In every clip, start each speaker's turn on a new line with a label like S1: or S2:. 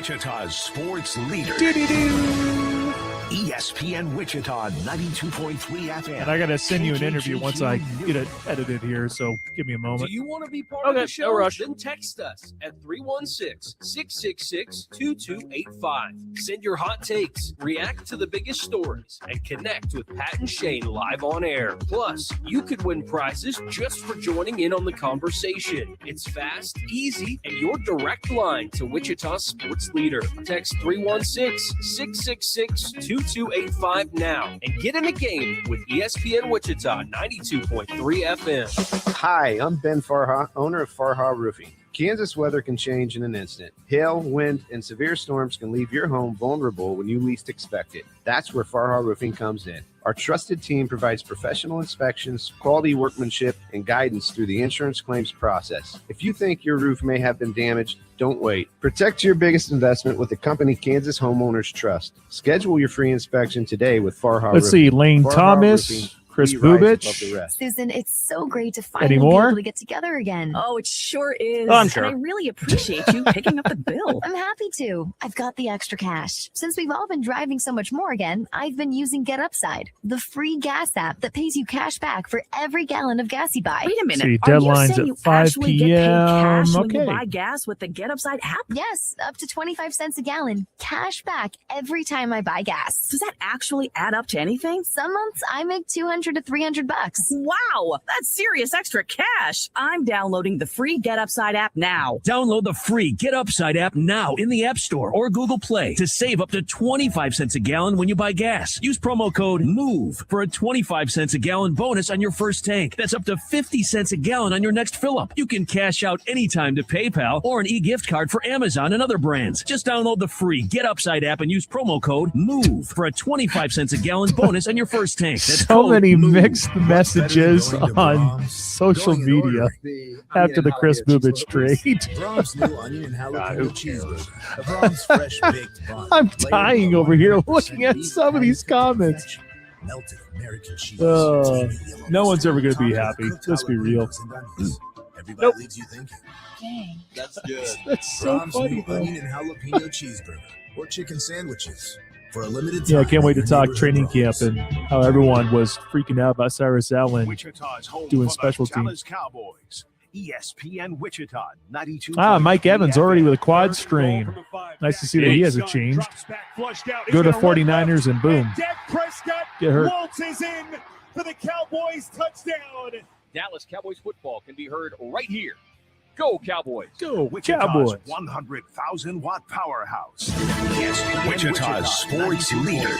S1: Wichita's sports leader. ESPN Wichita 92.3 FM.
S2: And I got to send you an interview once I get it edited here, so give me a moment.
S3: Do you want to be part of the show?
S2: No rush.
S3: Then text us at 316-666-2285. Send your hot takes, react to the biggest stories, and connect with Pat and Shane live on air. Plus, you could win prizes just for joining in on the conversation. It's fast, easy, and your direct line to Wichita's sports leader. Text 316-666-2285 now and get in the game with ESPN Wichita 92.3 FM.
S4: Hi, I'm Ben Farha, owner of Farha Roofing. Kansas weather can change in an instant. Hail, wind, and severe storms can leave your home vulnerable when you least expect it. That's where Farha Roofing comes in. Our trusted team provides professional inspections, quality workmanship, and guidance through the insurance claims process. If you think your roof may have been damaged, don't wait. Protect your biggest investment with the company Kansas Homeowners Trust. Schedule your free inspection today with Farha Roofing.
S2: Let's see, Lane
S4: Farha
S2: Thomas,
S4: Roofing,
S2: Chris
S4: we rise above
S2: Bubich.
S4: the rest.
S5: Susan, it's so great to finally
S2: Any
S5: be
S2: more?
S5: able to get together again.
S6: Oh, it sure is.
S2: I'm sure.
S6: And I really appreciate you picking up the bill.
S5: I'm happy to. I've got the extra cash. Since we've all been driving so much more again, I've been using Get Upside, the free gas app that pays you cash back for every gallon of gas you buy.
S6: Wait a minute.
S2: See,
S6: Are you
S2: deadline's
S6: saying
S2: at
S6: you
S2: 5
S6: actually get paid cash when
S2: Okay.
S6: you buy gas with the Get Upside app?
S5: Yes, up to 25 cents a gallon. Cash back every time I buy gas.
S6: Does that actually add up to anything?
S5: Some months I make $200 to $300.
S6: Wow, that's serious extra cash. I'm downloading the free Get Upside app now.
S7: Download the free Get Upside app now in the App Store or Google Play to save up to 25 cents a gallon when you buy gas. Use promo code MOVE for a 25 cents a gallon bonus on your first tank. That's up to 50 cents a gallon on your next fill-up. You can cash out anytime to PayPal or an e-gift card for Amazon and other brands. Just download the free Get Upside app and use promo code MOVE for a 25 cents a gallon bonus on your first tank. That's
S2: So
S7: code
S2: many
S7: MOVE.
S2: mixed messages on social media after the Chris Bubich trade.
S8: Brahms new onion and jalapeno cheeseburger. The Brahms fresh baked bun.
S2: I'm dying over here looking at some of these comments.
S8: Melted American cheese.
S2: No one's ever going to be happy. Let's be real.
S8: Everybody leaves you thinking.
S5: Dang.
S3: That's good.
S2: That's so
S8: Brahms
S2: funny,
S8: new
S2: though.
S8: onion and jalapeno cheeseburger or chicken sandwiches. For a limited
S2: Yeah, I
S8: time
S2: can't wait to
S8: at
S2: talk
S8: your
S2: training
S8: neighborhood
S2: camp
S8: Brahms.
S2: and how everyone was freaking out about Cyrus Allen.
S1: Wichita's home
S2: doing
S1: for the
S2: special teams.
S1: Dallas Cowboys. ESPN Wichita 92.
S2: Mike Evans already with a quad strain. Nice to see that he hasn't changed. Go to 49ers and boom.
S9: Dak Prescott
S2: Get hurt.
S9: waltzes in for the Cowboys touchdown.
S3: Dallas Cowboys football can be heard right here. Go Cowboys.
S2: Go
S1: Wichita's
S2: Cowboys.
S1: 100,000 watt powerhouse. ESPN Wichita's sports leader.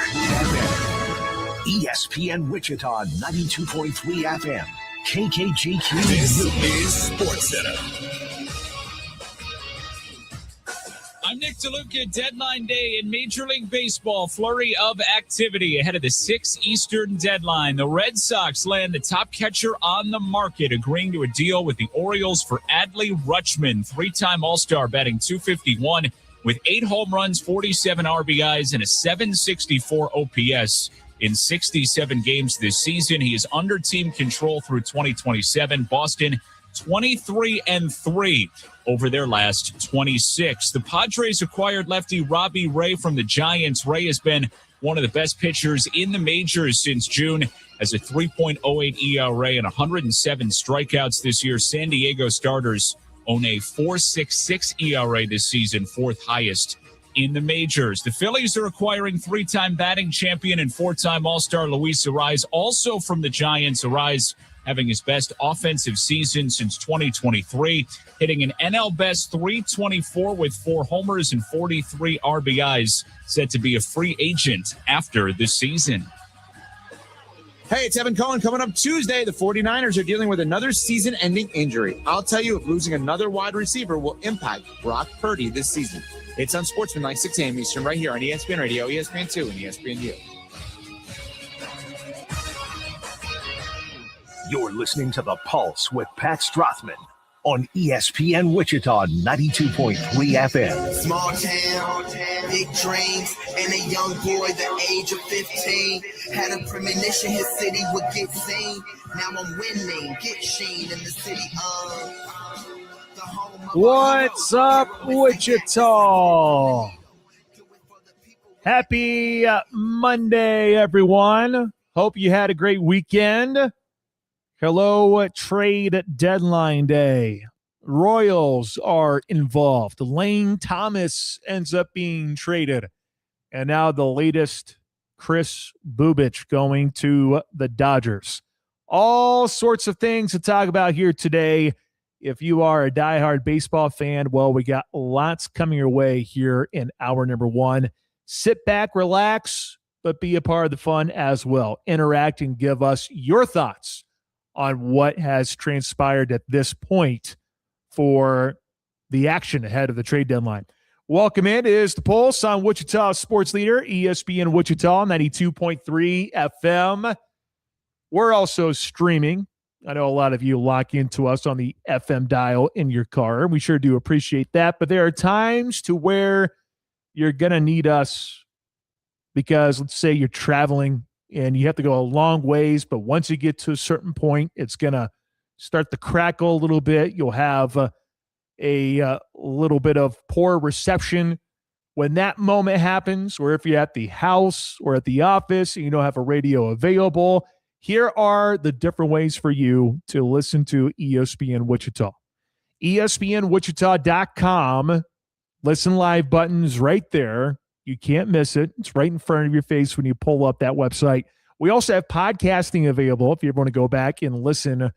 S1: ESPN Wichita 92.3 FM. KKGQ.
S8: This is Sports Center.
S10: I'm Nick DeLuca. Deadline day in Major League Baseball. Flurry of activity ahead of the 6 Eastern deadline. The Red Sox land the top catcher on the market, agreeing to a deal with the Orioles for Adley Rutschman, 3-time All-Star, batting .251 with 8 home runs, 47 RBIs, and a .764 OPS in 67 games this season. He is under team control through 2027. Boston 23-3 over their last 26. The Padres acquired lefty Robbie Ray from the Giants. Ray has been one of the best pitchers in the majors since June, has a 3.08 ERA and 107 strikeouts this year. San Diego starters own a 4.66 ERA this season, 4th highest in the majors. The Phillies are acquiring 3-time batting champion and 4-time All-Star Luis Arraez, also from the Giants. Arraez having his best offensive season since 2023, hitting an NL best .324 with 4 homers and 43 RBIs, set to be a free agent after the season.
S11: Hey, it's Evan Cohen. Coming up Tuesday, the 49ers are dealing with another season-ending injury. I'll tell you if losing another wide receiver will impact Brock Purdy this season. It's on Sportsman, 6 a.m. Eastern, right here on ESPN Radio, ESPN2, and ESPNU.
S1: You're listening to The Pulse with Pat Strathman on ESPN Wichita 92.3 FM.
S12: Small town, big dreams, and a young boy the age of 15 had a premonition his city would get seen. Now I'm winning, get Sheen in the city of the
S2: What's up, Wichita? Happy Monday, everyone. Hope you had a great weekend. Hello, trade deadline day. Royals are involved. Lane Thomas ends up being traded. And now the latest, Chris Bubich going to the Dodgers. All sorts of things to talk about here today. If you are a diehard baseball fan, well, we got lots coming your way here in hour number one. Sit back, relax, but be a part of the fun as well. Interact and give us your thoughts on what has transpired at this point for the action ahead of the trade deadline. Welcome in. It is the Pulse on Wichita Sports Leader, ESPN Wichita, 92.3 FM. We're also streaming. I know a lot of you lock into us on the FM dial in your car. We sure do appreciate that. But there are times to where you're going to need us because let's say you're traveling and you have to go a long ways, but once you get to a certain point, it's going to start to crackle a little bit. You'll have a little bit of poor reception. When that moment happens, or if you're at the house or at the office and you don't have a radio available, here are the different ways for you to listen to ESPN Wichita. ESPNWichita.com. Listen live buttons right there. You can't miss it. It's right in front of your face when you pull up that website. We also have podcasting available if you ever want to go back and listen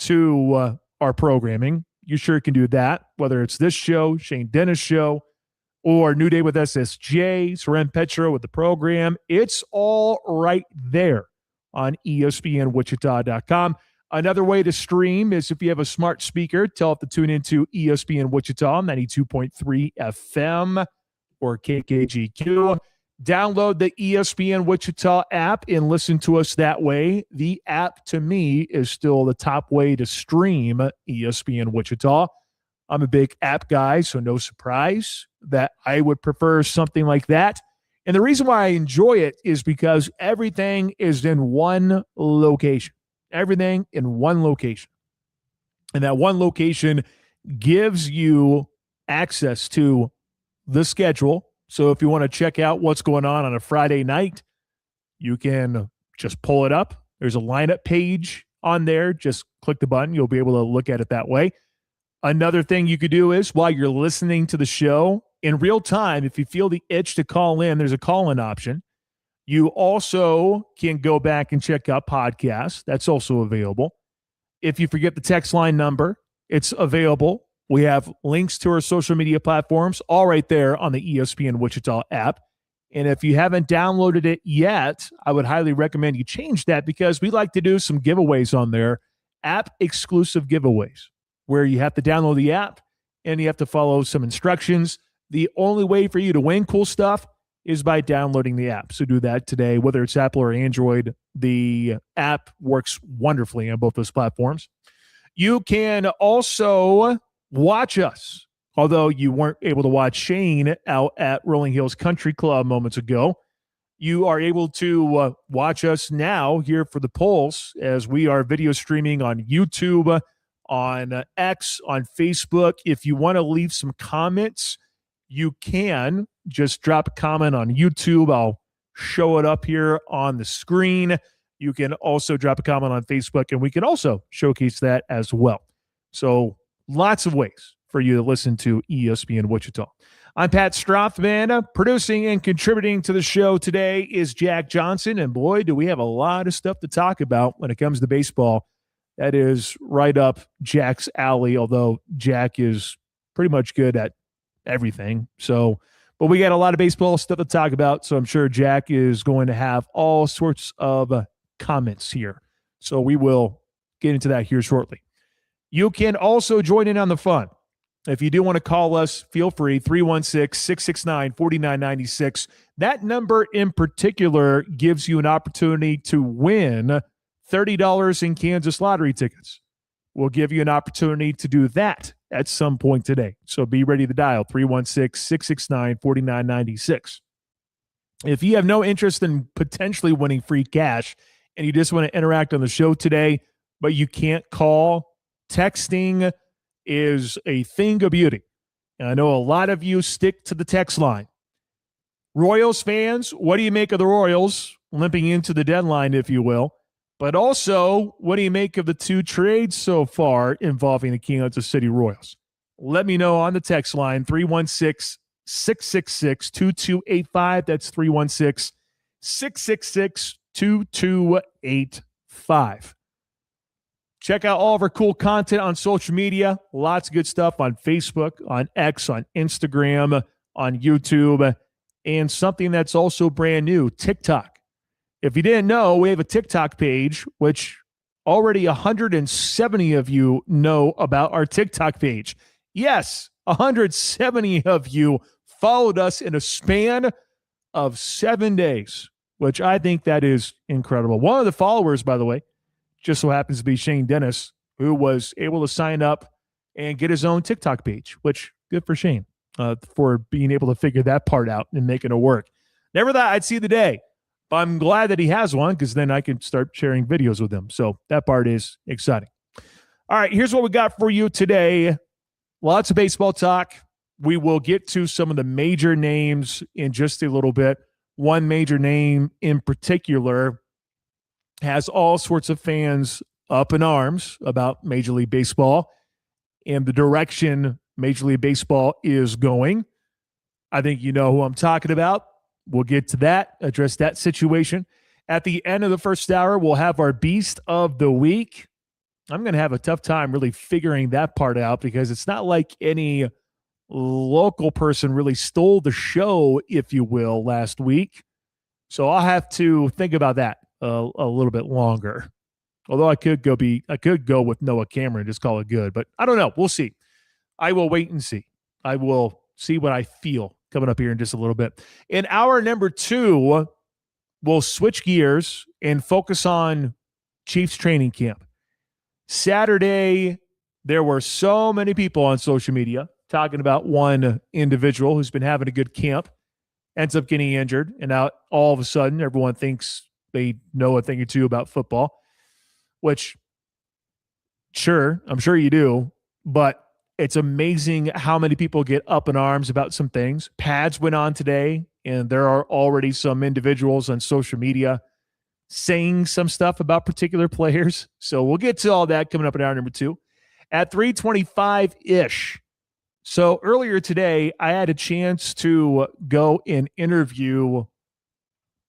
S2: to our programming. You sure can do that, whether it's this show, Shane Dennis show, or New Day with SSJ, Soren Petro with the program. It's all right there on ESPNWichita.com. Another way to stream is if you have a smart speaker, tell it to tune into ESPN Wichita, 92.3 FM or KKGQ. Download the ESPN Wichita app and listen to us that way. The app, to me, is still the top way to stream ESPN Wichita. I'm a big app guy, so no surprise that I would prefer something like that. And the reason why I enjoy it is because everything is in one location. Everything in one location. And that one location gives you access to the schedule. So if you want to check out what's going on a Friday night, you can just pull it up. There's a lineup page on there. Just click the button. You'll be able to look at it that way. Another thing you could do is while you're listening to the show in real time, if you feel the itch to call in, there's a call-in option. You also can go back and check out podcasts. That's also available. If you forget the text line number, it's available. We have links to our social media platforms all right there on the ESPN Wichita app. And if you haven't downloaded it yet, I would highly recommend you change that because we like to do some giveaways on there, app-exclusive giveaways, where you have to download the app and you have to follow some instructions. The only way for you to win cool stuff is by downloading the app. So do that today, whether it's Apple or Android. The app works wonderfully on both those platforms. You can also watch us, although you weren't able to watch Shane out at Rolling Hills Country Club moments ago. You are able to watch us now here for the Pulse as we are video streaming on YouTube, on X, on Facebook. If you want to leave some comments, you can just drop a comment on YouTube. I'll show it up here on the screen. You can also drop a comment on Facebook, and we can also showcase that as well. So lots of ways for you to listen to ESPN Wichita. I'm Pat Strathman. Producing and contributing to the show today is Jack Johnson. And boy, do we have a lot of stuff to talk about when it comes to baseball. That is right up Jack's alley, although Jack is pretty much good at everything. But we got a lot of baseball stuff to talk about, so I'm sure Jack is going to have all sorts of comments here. So we will get into that here shortly. You can also join in on the fun. If you do want to call us, feel free, 316-669-4996. That number in particular gives you an opportunity to win $30 in Kansas lottery tickets. We'll give you an opportunity to do that at some point today. So be ready to dial 316-669-4996. If you have no interest in potentially winning free cash and you just want to interact on the show today, but you can't call, texting is a thing of beauty. And I know a lot of you stick to the text line. Royals fans, what do you make of the Royals limping into the deadline, if you will? But also, what do you make of the 2 trades so far involving the Kansas City Royals? Let me know on the text line, 316-666-2285. That's 316-666-2285. Check out all of our cool content on social media. Lots of good stuff on Facebook, on X, on Instagram, on YouTube, and something that's also brand new, TikTok. If you didn't know, we have a TikTok page, which already 170 of you know about our TikTok page. Yes, 170 of you followed us in a span of 7 days, which I think that is incredible. One of the followers, by the way, just so happens to be Shane Dennis, who was able to sign up and get his own TikTok page, which good for Shane for being able to figure that part out and making it work. Never thought I'd see the day, but I'm glad that he has one because then I can start sharing videos with him. So that part is exciting. All right, here's what we got for you today. Lots of baseball talk. We will get to some of the major names in just a little bit. One major name in particular has all sorts of fans up in arms about Major League Baseball and the direction Major League Baseball is going. I think you know who I'm talking about. We'll get to that, address that situation. At the end of the first hour, we'll have our Beast of the Week. I'm going to have a tough time really figuring that part out because it's not like any local person really stole the show, if you will, last week. So I'll have to think about that a little bit longer. Although I could go with Noah Cameron and just call it good, but I don't know. We'll see. I will wait and see. I will see what I feel coming up here in just a little bit. In hour number 2, we'll switch gears and focus on Chiefs training camp. Saturday, there were so many people on social media talking about one individual who's been having a good camp, ends up getting injured, and now all of a sudden everyone thinks they know a thing or two about football, which, sure, I'm sure you do, but it's amazing how many people get up in arms about some things. Pads went on today, and there are already some individuals on social media saying some stuff about particular players. So we'll get to all that coming up in hour number 2 at 3:25-ish. So earlier today, I had a chance to go and interview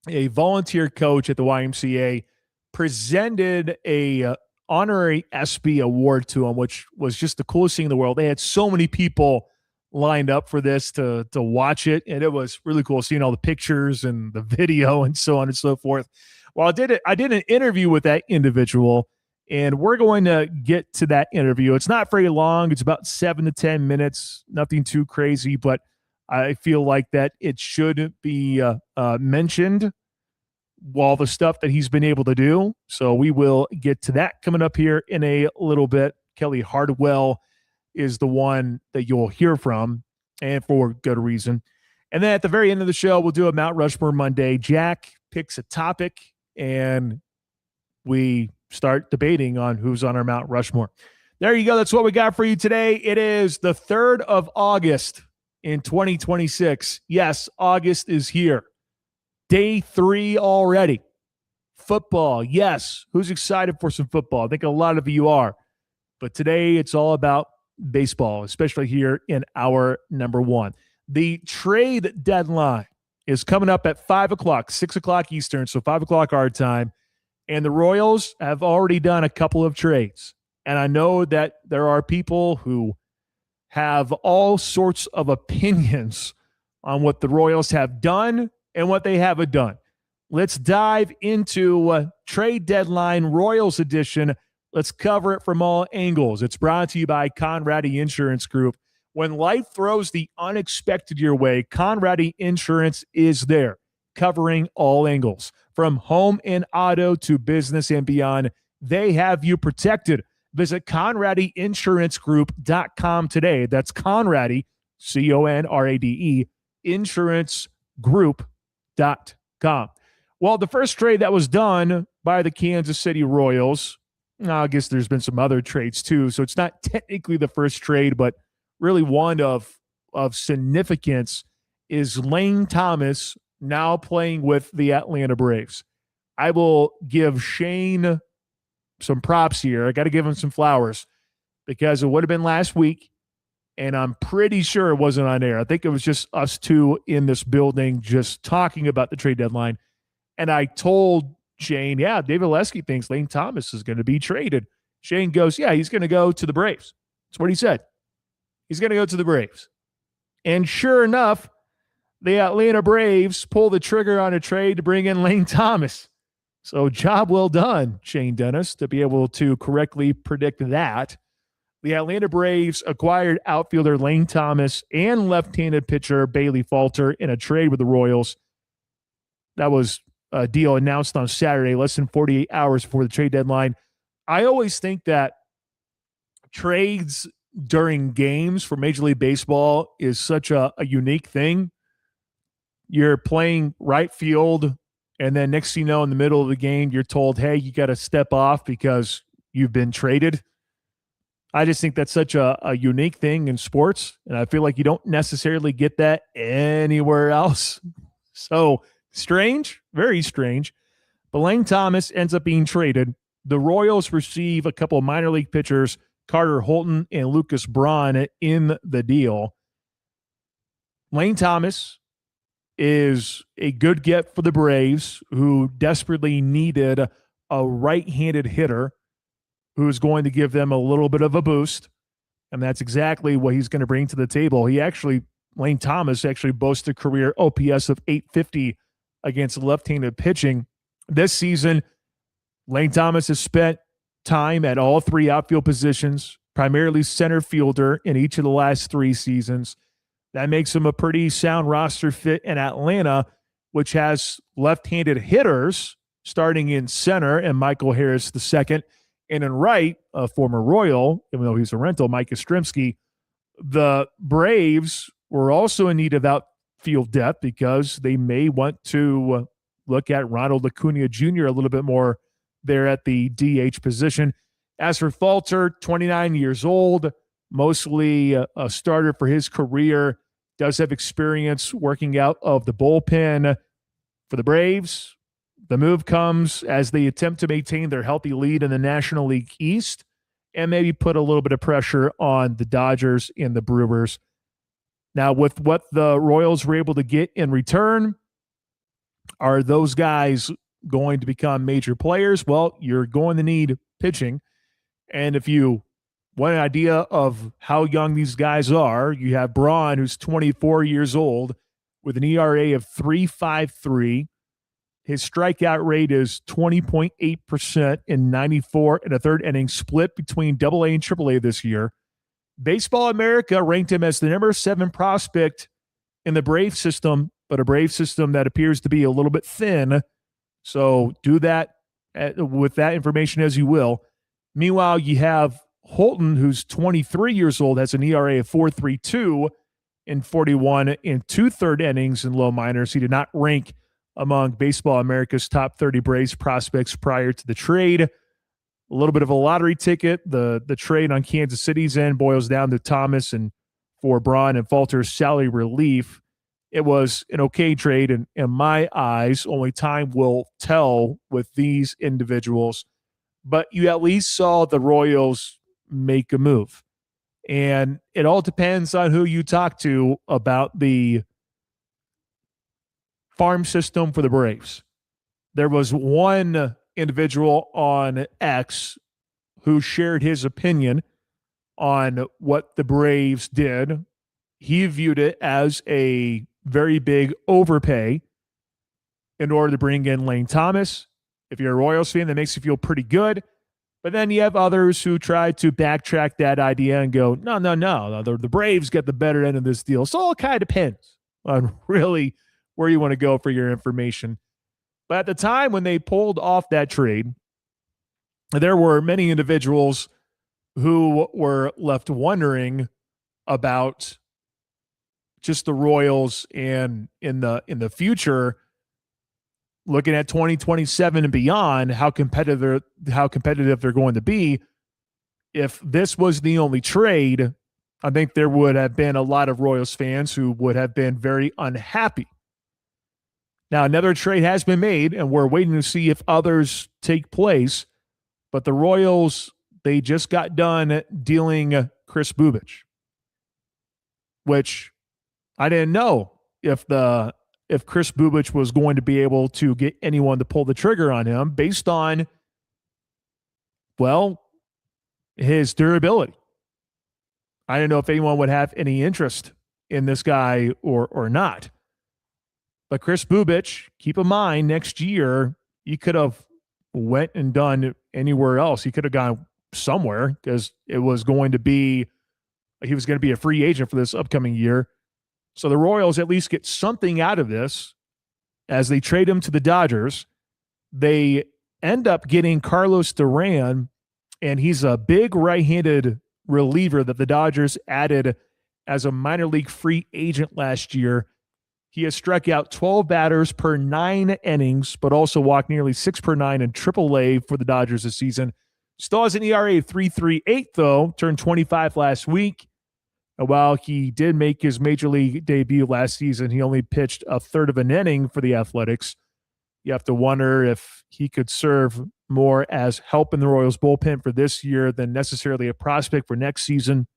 S2: a volunteer coach at the YMCA, presented a honorary SB award to him, which was just the coolest thing in the world. They had so many people lined up for this to watch it, and it was really cool seeing all the pictures and the video and so on and so forth. Well, I did an interview with that individual, and we're going to get to that interview. It's not very long. It's about 7 to 10 minutes, nothing too crazy, but I feel like that it should be mentioned all the stuff that he's been able to do. So we will get to that coming up here in a little bit. Kelly Hardwell is the one that you'll hear from, and for good reason. And then at the very end of the show, we'll do a Mount Rushmore Monday. Jack picks a topic, and we start debating on who's on our Mount Rushmore. There you go. That's what we got for you today. It is the 3rd of August in 2026. Yes, August is here. Day 3 already. Football, yes. Who's excited for some football? I think a lot of you are. But today it's all about baseball, especially here in hour number 1. The trade deadline is coming up at 5 o'clock, 6 o'clock Eastern, so 5 o'clock our time. And the Royals have already done a couple of trades. And I know that there are people who have all sorts of opinions on what the Royals have done and what they haven't done. Let's dive into trade deadline Royals edition. Let's cover it from all angles. It's brought to you by Conradi Insurance Group. When life throws the unexpected your way, Conradi Insurance is there, covering all angles. From home and auto to business and beyond, they have you protected. Visit ConradiInsuranceGroup.com today. That's Conradi, C-O-N-R-A-D-E, insurancegroup.com. Well, the first trade that was done by the Kansas City Royals Now, I guess there's been some other trades too, so it's not technically the first trade, but really one of significance is Lane Thomas now playing with the Atlanta Braves. I will give Shane some props here. I got to give him some flowers because it would have been last week, and I'm pretty sure it wasn't on air. I think it was just us two in this building just talking about the trade deadline. And I told Shane, yeah, David Lesky thinks Lane Thomas is going to be traded. Shane goes, yeah, he's going to go to the Braves. That's what he said. He's going to go to the Braves. And sure enough, the Atlanta Braves pull the trigger on a trade to bring in Lane Thomas. So job well done, Shane Dennis, to be able to correctly predict that. The Atlanta Braves acquired outfielder Lane Thomas and left-handed pitcher Bailey Falter in a trade with the Royals. That was a deal announced on Saturday, less than 48 hours before the trade deadline. I always think that trades during games for Major League Baseball is such a unique thing. You're playing right field, and then next thing you know, in the middle of the game, you're told, hey, you got to step off because you've been traded. I just think that's such a unique thing in sports, and I feel like you don't necessarily get that anywhere else. So strange, very strange. But Lane Thomas ends up being traded. The Royals receive a couple of minor league pitchers, Carter Holton and Lucas Braun, in the deal. Lane Thomas is a good get for the Braves, who desperately needed a right-handed hitter who's going to give them a little bit of a boost. And that's exactly what he's going to bring to the table. Lane Thomas actually boasts a career OPS of 850 against left-handed pitching. This season, Lane Thomas has spent time at all three outfield positions, primarily center fielder in each of the last 3 seasons. That makes him a pretty sound roster fit in Atlanta, which has left-handed hitters starting in center and Michael Harris II, and in right, a former Royal, even though he's a rental, Mike Yastrzemski. The Braves were also in need of outfield depth because they may want to look at Ronald Acuna Jr. a little bit more there at the DH position. As for Falter, 29 years old, mostly a starter for his career, does have experience working out of the bullpen for the Braves. The move comes as they attempt to maintain their healthy lead in the National League East and maybe put a little bit of pressure on the Dodgers and the Brewers. Now, with what the Royals were able to get in return, are those guys going to become major players? Well, you're going to need pitching. And if you want an idea of how young these guys are, you have Braun, who's 24 years old, with an ERA of 3.53. His strikeout rate is 20.8% in 94 and a third innings, split between AA and AAA this year. Baseball America ranked him as the number 7 prospect in the Brave system, but a Brave system that appears to be a little bit thin. So do that with that information as you will. Meanwhile, you have Holton, who's 23 years old, has an ERA of 4.32 in 41 and 2/3 innings in low minors. He did not rank among Baseball America's top 30 Braves prospects prior to the trade. A little bit of a lottery ticket. The trade on Kansas City's end boils down to Thomas and for Braun and Falter's salary relief. It was an okay trade in my eyes. Only time will tell with these individuals. But you at least saw the Royals make a move. And it all depends on who you talk to about the farm system for the Braves. There was one individual on X who shared his opinion on what the Braves did. He viewed it as a very big overpay in order to bring in Lane Thomas. If you're a Royals fan, that makes you feel pretty good. But then you have others who try to backtrack that idea and go, no. The Braves get the better end of this deal. So it kind of depends on really where you want to go for your information. But at the time when they pulled off that trade, there were many individuals who were left wondering about just the Royals and in the future, looking at 2027 and beyond, how competitive they're going to be. If this was the only trade, I think there would have been a lot of Royals fans who would have been very unhappy. Now, another trade has been made, and we're waiting to see if others take place. But the Royals, they just got done dealing Chris Bubich, which I didn't know if Chris Bubich was going to be able to get anyone to pull the trigger on him based on, well, his durability. I didn't know if anyone would have any interest in this guy or not. But Chris Bubich, keep in mind, next year, he could have went and done anywhere else. He could have gone somewhere because he was going to be a free agent for this upcoming year. So the Royals at least get something out of this as they trade him to the Dodgers. They end up getting Carlos Duran, and he's a big right-handed reliever that the Dodgers added as a minor league free agent last year. He has struck out 12 batters per 9 innings, but also walked nearly 6 per 9 in AAA for the Dodgers this season. Still has an ERA of 3.38, though. Turned 25 last week. And while he did make his major league debut last season, he only pitched a third of an inning for the Athletics. You have to wonder if he could serve more as help in the Royals bullpen for this year than necessarily a prospect for next season.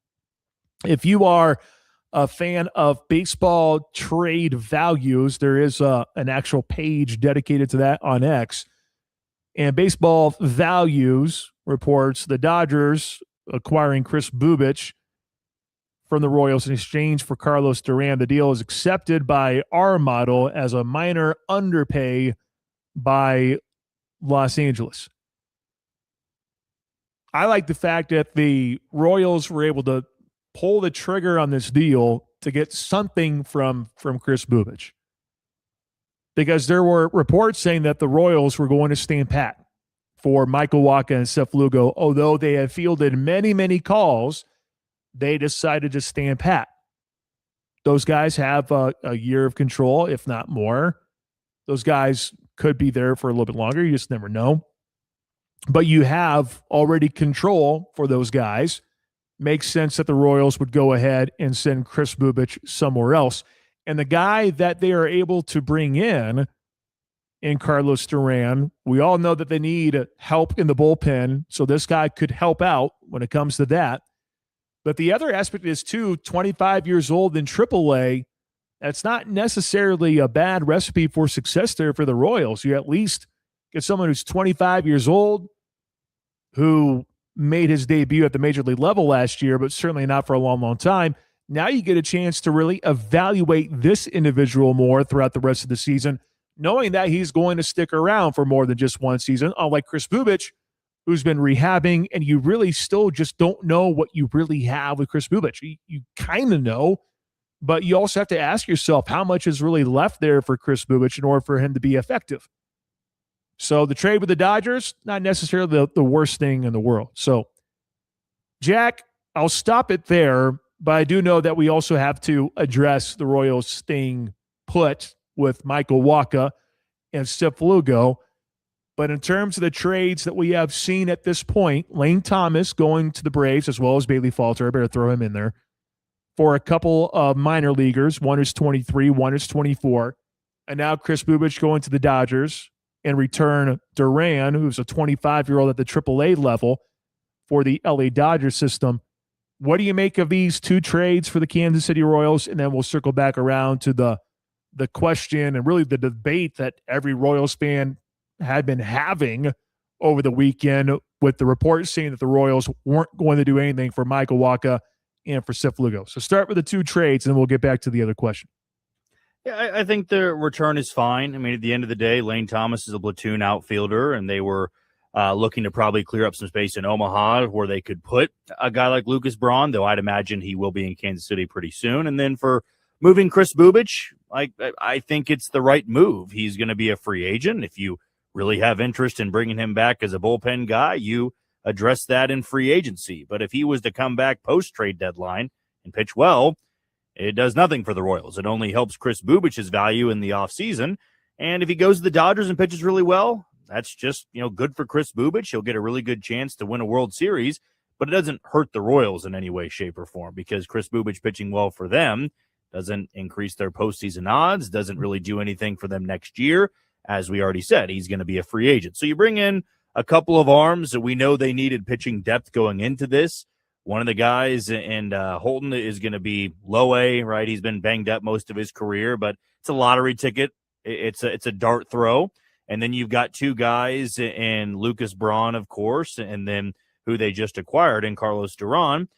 S2: If you are a fan of baseball trade values, there is an actual page dedicated to that on X. And Baseball Values reports the Dodgers acquiring Chris Bubich from the Royals in exchange for Carlos Duran. The deal is accepted by our model as a minor underpay by Los Angeles. I like the fact that the Royals were able to pull the trigger on this deal to get something from Chris Bubich, because there were reports saying that the Royals were going to stand pat for Michael Wacha and Seth Lugo. Although they had fielded many, many calls, they decided to stand pat. Those guys have a year of control, if not more. Those guys could be there for a little bit longer. You just never know. But you have already control for those guys. Makes sense that the Royals would go ahead and send Chris Bubich somewhere else. And the guy that they are able to bring in Carlos Duran, we all know that they need help in the bullpen, so this guy could help out when it comes to that. But the other aspect is, too, 25 years old in AAA, that's not necessarily a bad recipe for success there for the Royals. You at least get someone who's 25 years old, who made his debut at the major league level last year, but certainly not for a long, long time. Now you get a chance to really evaluate this individual more throughout the rest of the season, knowing that he's going to stick around for more than just one season, unlike Chris Bubich, who's been rehabbing, and you really still just don't know what you really have with Chris Bubich. You kind of know, but you also have to ask yourself how much is really left there for Chris Bubich in order for him to be effective. So the trade with the Dodgers, not necessarily the worst thing in the world. So, Jack, I'll stop it there, but I do know that we also have to address the Royals staying put with Michael Wacha and Seth Lugo. But in terms of the trades that we have seen at this point, Lane Thomas going to the Braves as well as Bailey Falter, I better throw him in there, for a couple of minor leaguers. One is 23, one is 24. And now Chris Bubich going to the Dodgers, and return Duran, who's a 25-year-old at the AAA level for the LA Dodgers system. What do you make of these two trades for the Kansas City Royals? And then we'll circle back around to the question and really the debate that every Royals fan had been having over the weekend, with the reports saying that the Royals weren't going to do anything for Michael Wacha and for Seth Lugo. So start with the two trades, and then we'll get back to the other question.
S13: Yeah, I think the return is fine. I mean, at the end of the day, Lane Thomas is a platoon outfielder, and they were looking to probably clear up some space in Omaha where they could put a guy like Lucas Braun, though I'd imagine he will be in Kansas City pretty soon. And then for moving Chris Bubich, I think it's the right move. He's going to be a free agent. If you really have interest in bringing him back as a bullpen guy, you address that in free agency. But if he was to come back post-trade deadline and pitch well, it does nothing for the Royals. It only helps Chris Bubich's value in the offseason. And if he goes to the Dodgers and pitches really well, that's just, good for Chris Bubic. He'll get a really good chance to win a World Series, but it doesn't hurt the Royals in any way, shape, or form because Chris Bubic pitching well for them doesn't increase their postseason odds, doesn't really do anything for them next year. As we already said, he's going to be a free agent. So you bring in a couple of arms that we know they needed pitching depth going into this. One of the guys, and Holton is going to be low A, right? He's been banged up most of his career, but it's a lottery ticket. It's a dart throw. And then you've got two guys in Lucas Braun, of course, and then who they just acquired in Carlos Duran.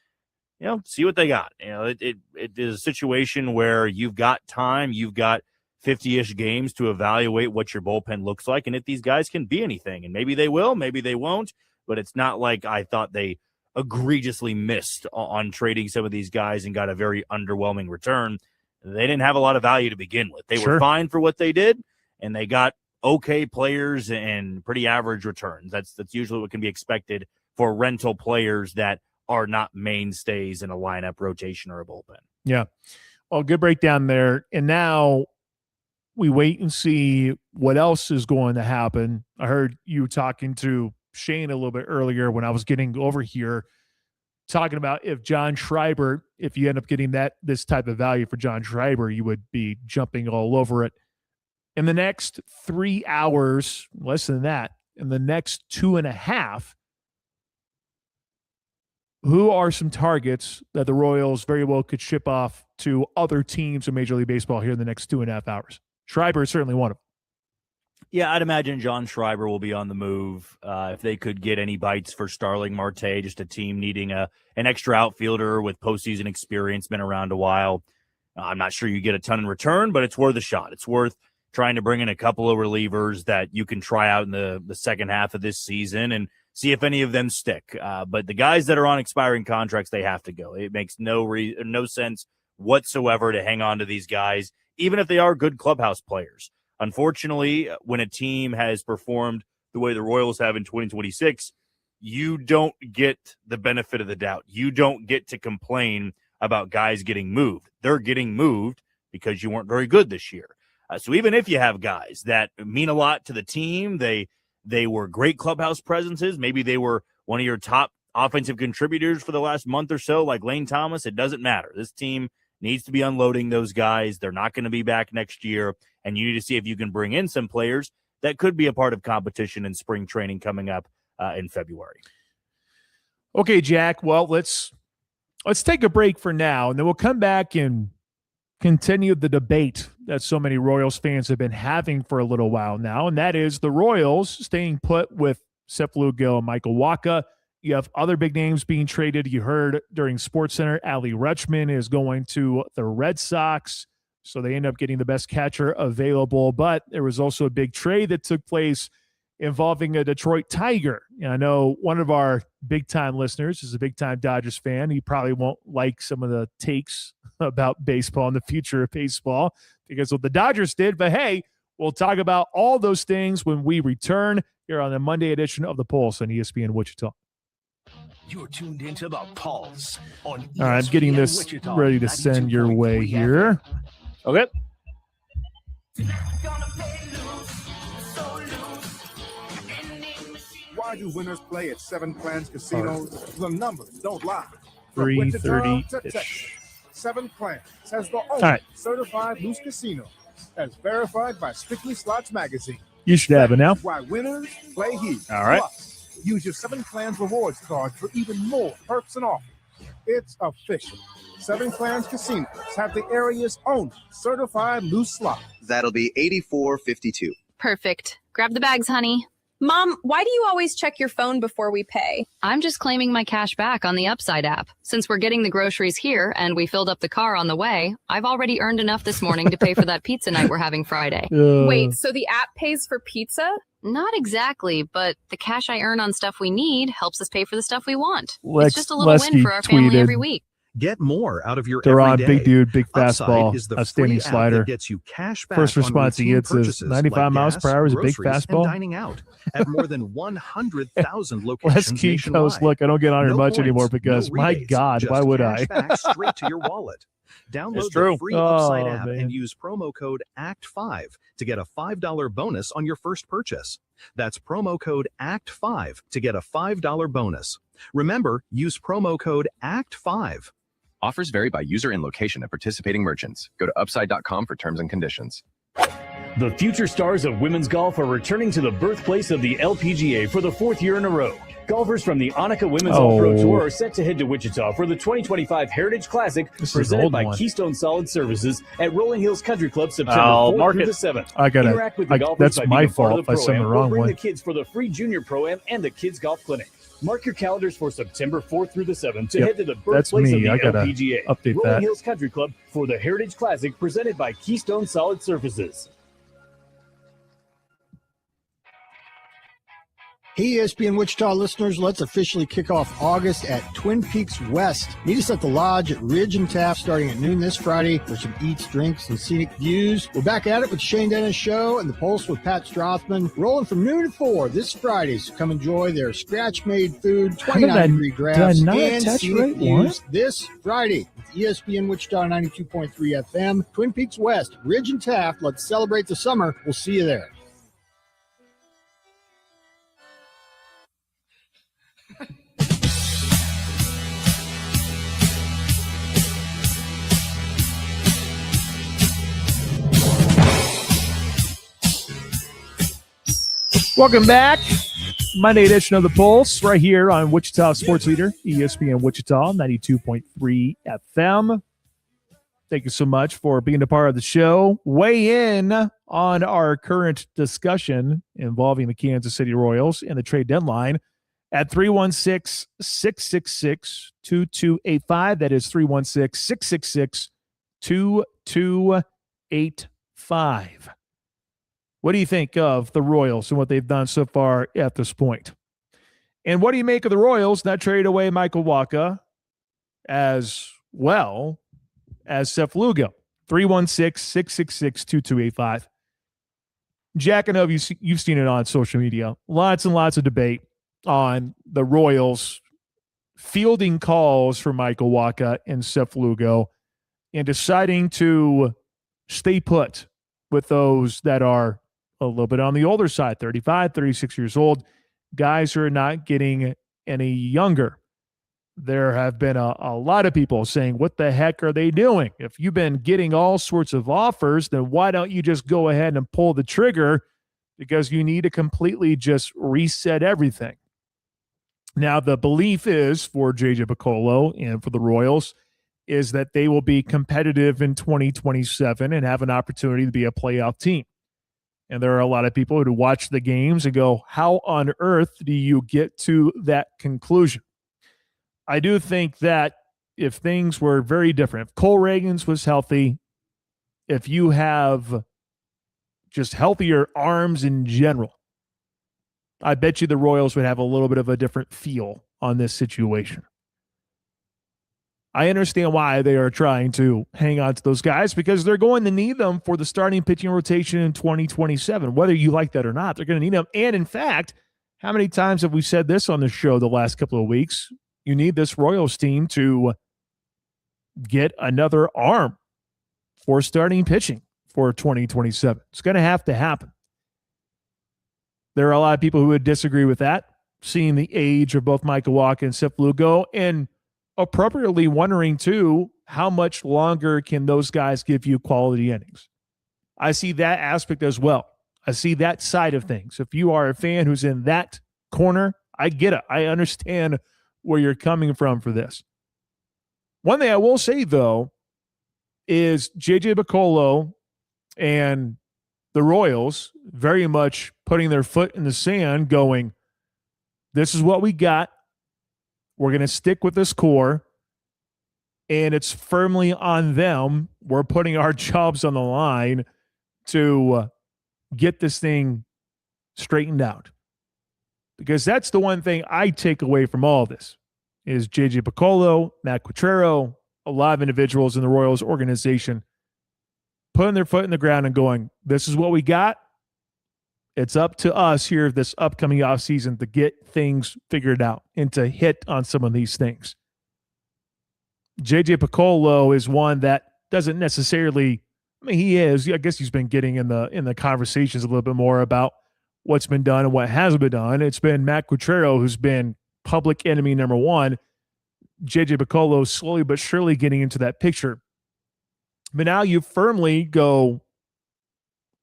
S13: See what they got. It is a situation where you've got time, you've got 50-ish games to evaluate what your bullpen looks like and if these guys can be anything. And maybe they will, maybe they won't, but it's not like I thought they egregiously missed on trading some of these guys and got a very underwhelming return. They didn't have a lot of value to begin with. They were fine for what they did, and they got okay players and pretty average returns. That's usually what can be expected for rental players that are not mainstays in a lineup, rotation, or a bullpen.
S2: Yeah. Well, good breakdown there. And now we wait and see what else is going to happen. I heard you talking to Shane a little bit earlier when I was getting over here, talking about if John Schreiber, if you end up getting this type of value for John Schreiber, you would be jumping all over it. In the next 3 hours, less than that, in the next 2.5, who are some targets that the Royals very well could ship off to other teams in Major League Baseball here in the next 2.5 hours? Schreiber is certainly one of them.
S13: Yeah, I'd imagine John Schreiber will be on the move. If they could get any bites for Starling Marte, just a team needing an extra outfielder with postseason experience, been around a while. I'm not sure you get a ton in return, but it's worth a shot. It's worth trying to bring in a couple of relievers that you can try out in the second half of this season and see if any of them stick. But the guys that are on expiring contracts, they have to go. It makes no sense whatsoever to hang on to these guys, even if they are good clubhouse players. Unfortunately, when a team has performed the way the Royals have in 2026, you don't get the benefit of the doubt. You don't get to complain about guys getting moved. They're getting moved because you weren't very good this year. So even if you have guys that mean a lot to the team, they were great clubhouse presences, maybe they were one of your top offensive contributors for the last month or so, like Lane Thomas, it doesn't matter. This team needs to be unloading those guys. They're not going to be back next year, and you need to see if you can bring in some players that could be a part of competition in spring training coming up in February.
S2: Okay, Jack, well, let's take a break for now, and then we'll come back and continue the debate that so many Royals fans have been having for a little while now, and that is the Royals staying put with Seth Lugo and Michael Wacha. You have other big names being traded. You heard during SportsCenter, Ali Rutschman is going to the Red Sox, so they end up getting the best catcher available. But there was also a big trade that took place involving a Detroit Tiger. And I know one of our big-time listeners is a big-time Dodgers fan. He probably won't like some of the takes about baseball and the future of baseball because of what the Dodgers did. But, hey, we'll talk about all those things when we return here on the Monday edition of The Pulse on ESPN Wichita.
S1: You're tuned into The Pulse on ESPN
S2: All right, I'm getting this
S1: Wichita,
S2: ready to send your way here.
S13: Okay.
S9: Why do winners play at Seven Plans Casinos? The numbers don't lie.
S2: 3:30-ish.
S9: Seven Plans has the only certified loose casino as verified by Strictly Slots Magazine.
S2: You should have it now.
S9: Why winners play here.
S2: All right.
S9: Plus, use your Seven Plans rewards card for even more perks and offers. It's official. Seven Plans Casinos have the area's only certified loose slot.
S14: That'll be $84.52.
S15: Perfect. Grab the bags, honey.
S16: Mom, why do you always check your phone before we pay?
S15: I'm just claiming my cash back on the Upside app. Since we're getting the groceries here and we filled up the car on the way, I've already earned enough this morning to pay for that pizza night we're having Friday.
S16: Wait, so the app pays for pizza?
S15: Not exactly, but the cash I earn on stuff we need helps us pay for the stuff we want.
S2: Lex,
S15: it's just a little win for our family every week.
S17: Get more out of your
S2: Duran,
S17: everyday.
S2: big dude, big
S17: Upside
S2: fastball,
S17: is the
S2: outstanding
S17: free app
S2: slider.
S17: that gets you cash back
S2: First response
S17: on
S2: he gets is
S17: purchases
S2: 95
S17: like
S2: miles
S17: gas,
S2: per hour is a big
S17: groceries,
S2: fastball.
S17: and dining out at more than 100,000 locations
S2: Les Keith goes,
S17: nationwide.
S2: look, I don't get on here
S17: No
S2: much
S17: points,
S2: anymore
S17: no
S2: because, my
S17: rebates,
S2: God,
S17: just
S2: why would
S17: cash
S2: I?
S17: back straight to your wallet. Download
S13: true.
S17: the free Upside
S2: Oh,
S17: app
S2: man.
S17: and use promo code ACT5 to get a $5 bonus on your first purchase. That's promo code ACT5 to get a $5 bonus. Remember, use promo code ACT5.
S18: Offers vary by user and location at participating merchants. Go to upside.com for terms and conditions.
S19: The future stars of women's golf are returning to the birthplace of the LPGA for the 4th year in a row. Golfers from the Annika Women's All-Pro Tour are set to head to Wichita for the 2025 Heritage Classic presented by Keystone Solid Services at Rolling Hills Country Club September 4th through the 7th. Interact with the golfers
S2: that's
S19: by
S2: my
S19: being a part
S2: fault
S19: of
S2: if I
S19: the
S2: sent the
S19: Pro-Am or
S2: wrong
S19: bring
S2: one.
S19: the kids for the free Junior Pro-Am and the Kids Golf Clinic. Mark your calendars for September 4th through the 7th to
S2: Yep,
S19: head to the
S2: that's
S19: birthplace of
S2: me.
S19: the
S2: I gotta
S19: LPGA.
S2: update
S19: Rolling
S2: that.
S19: Hills Country Club for the Heritage Classic presented by Keystone Solid Surfaces.
S20: Hey, ESPN Wichita listeners, let's officially kick off August at Twin Peaks West. Meet us at the Lodge at Ridge and Taft starting at noon this Friday for some eats, drinks, and scenic views. We're back at it with Shane Dennis Show and The Pulse with Pat Strathman, rolling from noon to 4 this Friday. So come enjoy their scratch-made food, 29-degree drafts,
S2: did I not
S20: and
S2: attach
S20: scenic
S2: right
S20: views
S2: one?
S20: this Friday. ESPN Wichita 92.3 FM, Twin Peaks West, Ridge and Taft. Let's celebrate the summer. We'll see you there.
S2: Welcome back. Monday edition of The Pulse right here on Wichita Sports Leader, ESPN Wichita 92.3 FM. Thank you so much for being a part of the show. Weigh in on our current discussion involving the Kansas City Royals and the trade deadline at 316-666-2285. That is 316-666-2285. What do you think of the Royals and what they've done so far at this point? And what do you make of the Royals not traded away Michael Wacha as well as Seth Lugo? 316-666-2285. Jack, I know you've seen it on social media. Lots and lots of debate on the Royals fielding calls for Michael Wacha and Seth Lugo and deciding to stay put with those that are a little bit on the older side, 35, 36 years old, guys who are not getting any younger. There have been a lot of people saying, what the heck are they doing? If you've been getting all sorts of offers, then why don't you just go ahead and pull the trigger? Because you need to completely just reset everything. Now, the belief is for J.J. Picollo and for the Royals is that they will be competitive in 2027 and have an opportunity to be a playoff team. And there are a lot of people who watch the games and go, how on earth do you get to that conclusion? I do think that if things were very different, if Cole Reagans was healthy, if you have just healthier arms in general, I bet you the Royals would have a little bit of a different feel on this situation. I understand why they are trying to hang on to those guys because they're going to need them for the starting pitching rotation in 2027. Whether you like that or not, they're going to need them. And in fact, how many times have we said this on the show the last couple of weeks? You need this Royals team to get another arm for starting pitching for 2027. It's going to happen. There are a lot of people who would disagree with that, seeing the age of both Michael Wacha and Seth Lugo, and appropriately wondering, too, how much longer can those guys give you quality innings? I see that aspect as well. I see that side of things. If you are a fan who's in that corner, I get it. I understand where you're coming from for this. One thing I will say, though, is J.J. Picollo and the Royals very much putting their foot in the sand going, this is what we got. We're going to stick with this core, and it's firmly on them. We're putting our jobs on the line to get this thing straightened out. Because that's the one thing I take away from all of this is J.J. Picollo, Matt Quatrero, a lot of individuals in the Royals organization putting their foot in the ground and going, this is what we got. It's up to us here this upcoming offseason to get things figured out and to hit on some of these things. JJ Piccolo is one that doesn't necessarily, I mean, he is, I guess he's been getting in the conversations a little bit more about what's been done and what hasn't been done. It's been Matt Quatrero who's been public enemy number one. JJ Piccolo slowly but surely getting into that picture. But now you firmly go,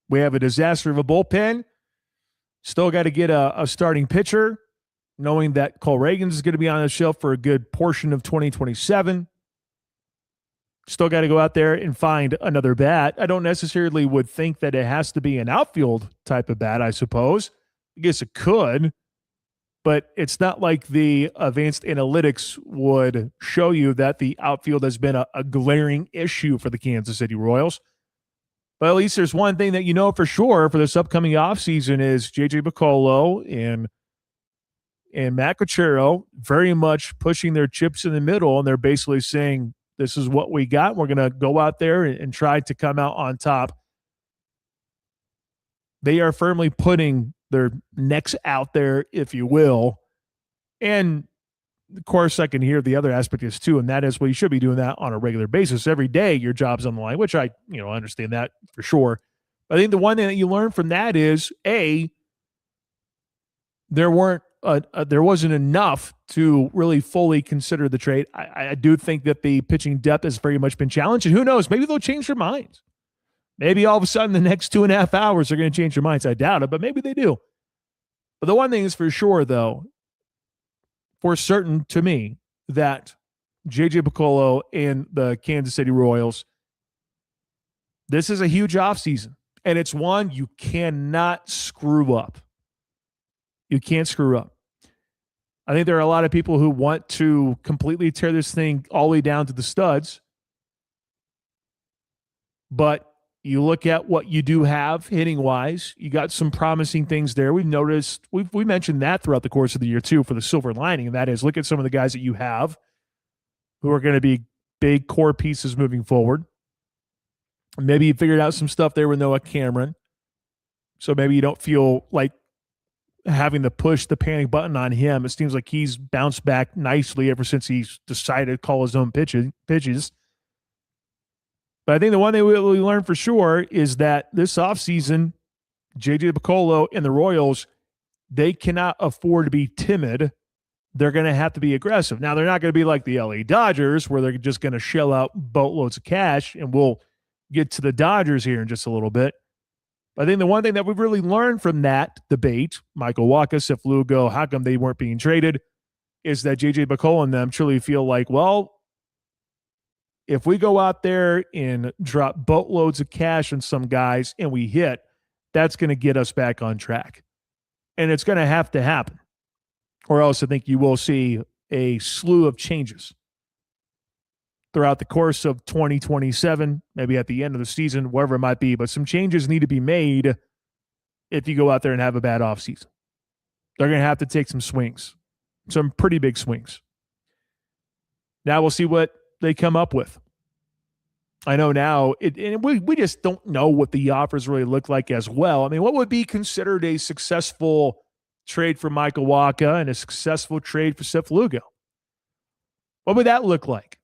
S2: we have a disaster of a bullpen. Still got to get a starting pitcher, knowing that Cole Reagans is going to be on the shelf for a good portion of 2027. Still got to go out there and find another bat. I don't necessarily would think that it has to be an outfield type of bat, I suppose. I guess it could, but it's not like the advanced analytics would show you that the outfield has been a glaring issue for the Kansas City Royals. But at least there's one thing that you know for sure for this upcoming offseason is JJ Piccolo and Matt Quatrero very much pushing their chips in the middle, and they're basically saying, this is what we got. We're going to go out there and try to come out on top. They are firmly putting their necks out there, if you will. And, of course, I can hear the other aspect is too, and that is, well, you should be doing that on a regular basis. Every day your job's on the line, which I understand that for sure. But I think the one thing that you learn from that is, there wasn't enough to really fully consider the trade. I do think that the pitching depth has very much been challenged, and who knows, maybe they'll change their minds. Maybe all of a sudden the next 2.5 hours they're going to change their minds. I doubt it, but maybe they do. But the one thing is for sure, though, for certain to me, that JJ Piccolo and the Kansas City Royals, this is a huge offseason, and it's one you cannot screw up. You can't screw up. I think there are a lot of people who want to completely tear this thing all the way down to the studs. But you look at what you do have hitting-wise, you got some promising things there. We've noticed, we mentioned that throughout the course of the year too for the silver lining, and that is look at some of the guys that you have who are going to be big core pieces moving forward. Maybe you figured out some stuff there with Noah Cameron. So maybe you don't feel like having to push the panic button on him. It seems like he's bounced back nicely ever since he's decided to call his own pitches. But I think the one thing we learned for sure is that this offseason, JJ Piccolo and the Royals, they cannot afford to be timid. They're going to have to be aggressive. Now, they're not going to be like the LA Dodgers where they're just going to shell out boatloads of cash, and we'll get to the Dodgers here in just a little bit. I think the one thing that we've really learned from that debate, Michael Wacha, Seth Lugo, how come they weren't being traded, is that JJ Piccolo and them truly feel like, well, if we go out there and drop boatloads of cash on some guys and we hit, that's going to get us back on track. And it's going to happen. Or else I think you will see a slew of changes throughout the course of 2027, maybe at the end of the season, wherever it might be. But some changes need to be made if you go out there and have a bad offseason. They're going to have to take some swings, some pretty big swings. Now we'll see what they come up with. I know now, we just don't know what the offers really look like as well. I mean, what would be considered a successful trade for Michael Wacha and a successful trade for Seth Lugo? What would that look like?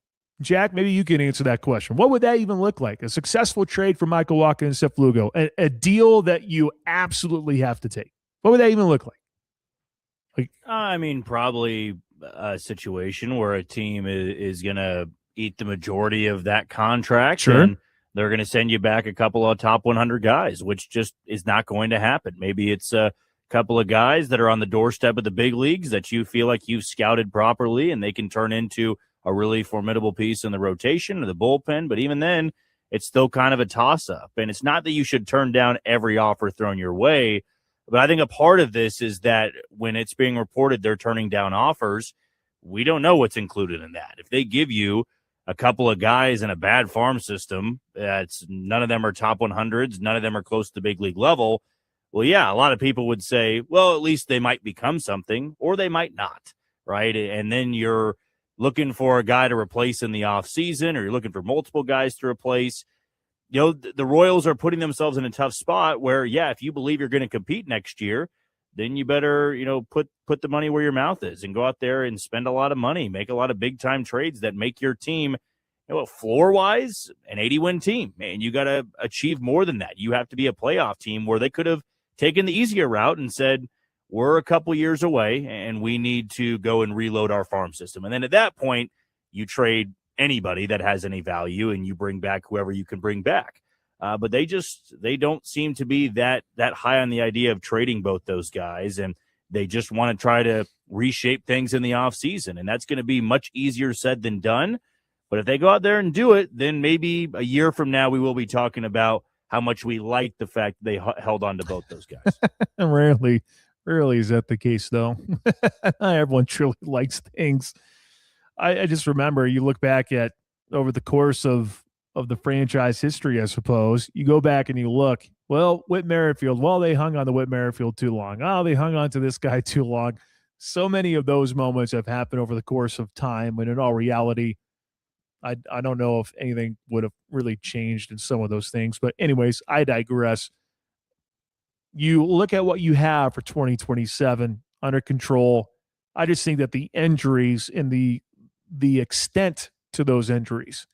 S2: Jack, maybe you can answer that question. What would that even look like? A successful trade for Michael Wacha and Seth Lugo, a deal that you absolutely have to take. What would that even look like?
S13: I mean, probably a situation where a team is going to eat the majority of that contract.
S2: Sure.
S13: And they're going to send you back a couple of top 100 guys, which just is not going to happen. Maybe it's a couple of guys that are on the doorstep of the big leagues that you feel like you've scouted properly and they can turn into a really formidable piece in the rotation or the bullpen. But even then, it's still kind of a toss-up. And it's not that you should turn down every offer thrown your way, but I think a part of this is that when it's being reported they're turning down offers, we don't know what's included in that. If they give you a couple of guys in a bad farm system, none of them are top 100s, none of them are close to the big league level, well, yeah, a lot of people would say, well, at least they might become something, or they might not, right? And then you're looking for a guy to replace in the offseason, or you're looking for multiple guys to replace. The Royals are putting themselves in a tough spot where, yeah, if you believe you're going to compete next year, then you better, put the money where your mouth is and go out there and spend a lot of money, make a lot of big time trades that make your team, floor wise, an 80-win team. Man, you got to achieve more than that. You have to be a playoff team where they could have taken the easier route and said, we're a couple years away and we need to go and reload our farm system. And then at that point, you trade anybody that has any value and you bring back whoever you can bring back. But they don't seem to be that high on the idea of trading both those guys. And they just want to try to reshape things in the offseason. And that's going to be much easier said than done. But if they go out there and do it, then maybe a year from now, we will be talking about how much we like the fact that they held on to both those guys.
S2: Rarely is that the case, though. Not everyone truly likes things. I just remember, you look back at over the course of the franchise history, I suppose, you go back and you look, well, Whit Merrifield, well, they hung on to Whit Merrifield too long. Oh, they hung on to this guy too long. So many of those moments have happened over the course of time, when in all reality, I don't know if anything would have really changed in some of those things. But anyways, I digress. You look at what you have for 2027 under control. I just think that the injuries and the extent to those injuries,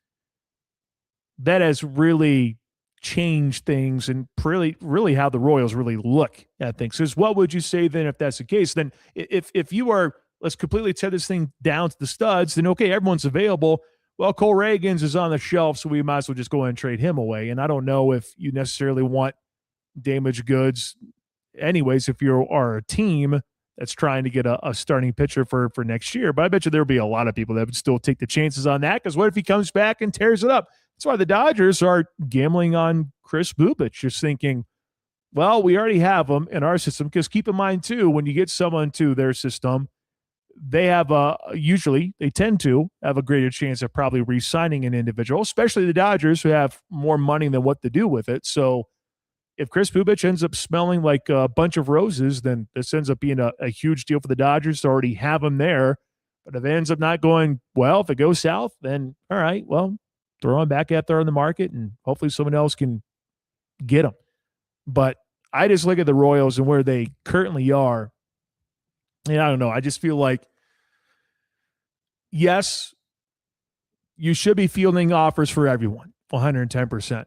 S2: that has really changed things and really how the Royals really look at things. Because what would you say then if that's the case? Then if you are, let's completely tear this thing down to the studs, then okay, everyone's available. Well, Cole Reagans is on the shelf, so we might as well just go ahead and trade him away. And I don't know if you necessarily want damaged goods anyways if you are a team that's trying to get a starting pitcher for next year. But I bet you there'll be a lot of people that would still take the chances on that, because what if he comes back and tears it up? That's why the Dodgers are gambling on Chris Bubich, just thinking, well, we already have him in our system. Because keep in mind, too, when you get someone to their system, they have they tend to have a greater chance of probably re-signing an individual, especially the Dodgers, who have more money than what to do with it. So if Chris Bubich ends up smelling like a bunch of roses, then this ends up being a huge deal for the Dodgers to already have him there. But if it ends up not going well, if it goes south, then all right, well, throw him back out there on the market and hopefully someone else can get him. But I just look at the Royals and where they currently are, and I don't know. I just feel like, yes, you should be fielding offers for everyone, 110%.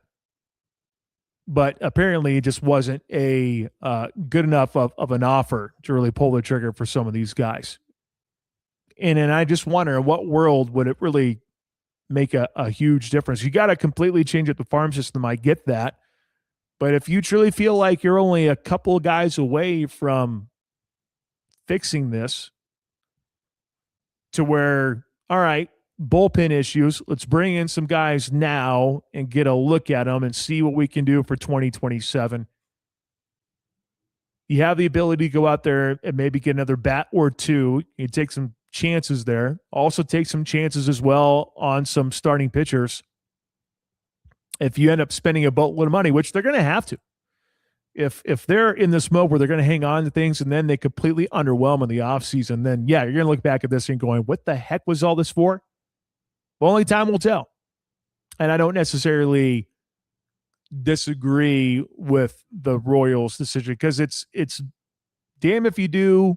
S2: But apparently it just wasn't a good enough of an offer to really pull the trigger for some of these guys. And I just wonder, in what world would it really make a huge difference? You got to completely change up the farm system. I get that. But if you truly feel like you're only a couple of guys away from fixing this to where, all right, bullpen issues, let's bring in some guys now and get a look at them and see what we can do for 2027. You have the ability to go out there and maybe get another bat or two. You take some chances there. Also take some chances as well on some starting pitchers. If you end up spending a boatload of money, which they're going to have to, if they're in this mode where they're going to hang on to things and then they completely underwhelm in the offseason, then yeah, you're going to look back at this and going, what the heck was all this for? Well, only time will tell. And I don't necessarily disagree with the Royals' decision, because it's damn if you do,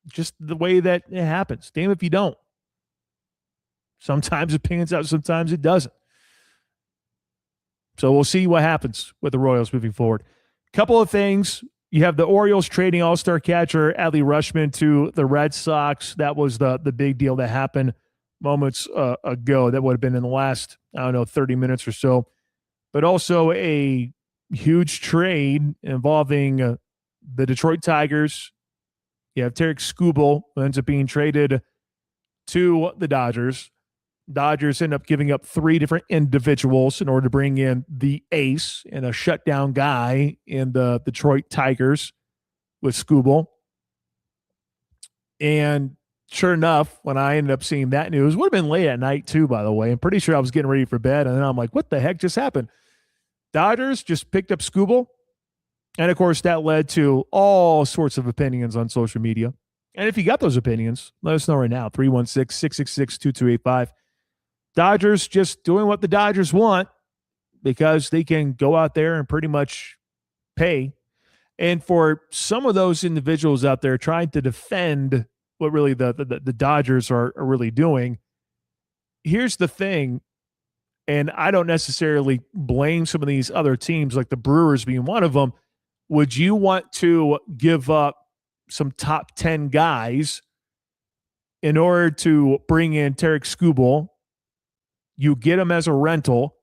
S2: just the way that it happens. Damn if you don't. Sometimes it pans out, sometimes it doesn't. So we'll see what happens with the Royals moving forward. Couple of things. You have the Orioles trading all-star catcher Adley Rutschman to the Red Sox. That was the big deal that happened moments ago. That would have been in the last, 30 minutes or so. But also a huge trade involving the Detroit Tigers. You have Tarek Skubal, who ends up being traded to the Dodgers. Dodgers end up giving up 3 different individuals in order to bring in the ace and a shutdown guy in the Detroit Tigers with Skubal. And sure enough, when I ended up seeing that news, would have been late at night too, by the way. I'm pretty sure I was getting ready for bed, and then I'm like, what the heck just happened? Dodgers just picked up Skubal. And, of course, that led to all sorts of opinions on social media. And if you got those opinions, let us know right now, 316-666-2285. Dodgers just doing what the Dodgers want, because they can go out there and pretty much pay And for some of those individuals out there trying to defend what really the Dodgers are really doing, here's the thing, and I don't necessarily blame some of these other teams, like the Brewers being one of them. Would you want to give up some top 10 guys in order to bring in Tarek Skubal? You get him as a rental.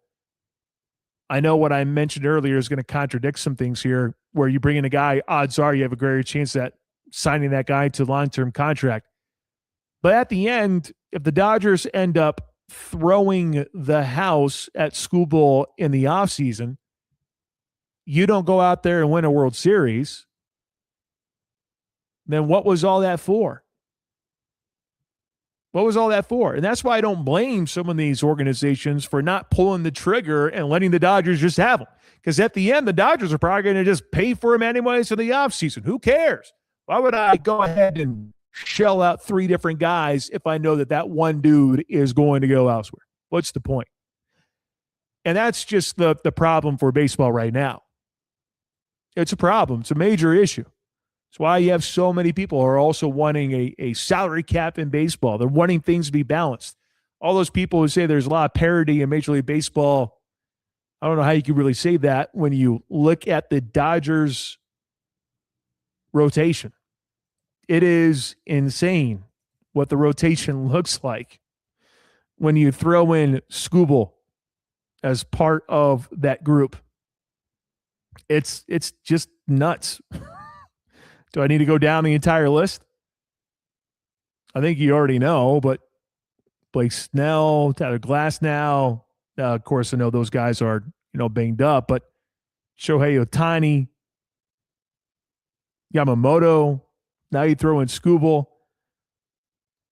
S2: I know what I mentioned earlier is going to contradict some things here, where you bring in a guy, odds are you have a greater chance at signing that guy to a long-term contract. But at the end, if the Dodgers end up throwing the house at Skubal in the offseason, you don't go out there and win a World Series, then what was all that for? What was all that for? And that's why I don't blame some of these organizations for not pulling the trigger and letting the Dodgers just have them. Because at the end, the Dodgers are probably going to just pay for him anyways in the offseason. Who cares? Why would I go ahead and shell out 3 different guys if I know that that one dude is going to go elsewhere? What's the point? And that's just the problem for baseball right now. It's a problem. It's a major issue. That's why you have so many people who are also wanting a salary cap in baseball. They're wanting things to be balanced. All those people who say there's a lot of parity in Major League Baseball, I don't know how you can really say that when you look at the Dodgers rotation. It is insane what the rotation looks like when you throw in Skubal as part of that group. It's just nuts. Do I need to go down the entire list? I think you already know, but Blake Snell, Tyler Glasnow, of course, I know those guys are, banged up, but Shohei Ohtani, Yamamoto, now you throw in Skubal,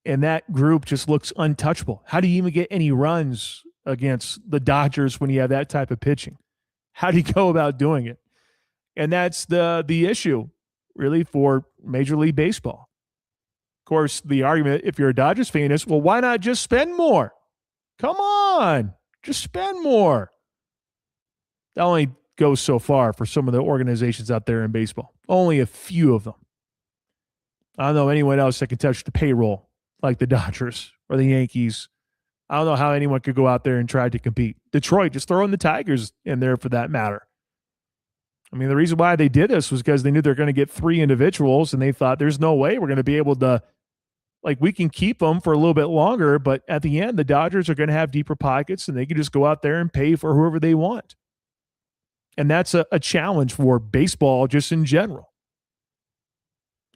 S2: and that group just looks untouchable. How do you even get any runs against the Dodgers when you have that type of pitching? How do you go about doing it? And that's the issue, really, for Major League Baseball. Of course, the argument, if you're a Dodgers fan, is, well, why not just spend more? Come on, just spend more. That only goes so far for some of the organizations out there in baseball. Only a few of them. I don't know anyone else that can touch the payroll like the Dodgers or the Yankees. I don't know how anyone could go out there and try to compete. Detroit, just throw in the Tigers in there for that matter. I mean, the reason why they did this was because they knew they're going to get 3 individuals, and they thought there's no way we're going to be able to, we can keep them for a little bit longer, but at the end, the Dodgers are going to have deeper pockets, and they can just go out there and pay for whoever they want. And that's a challenge for baseball just in general.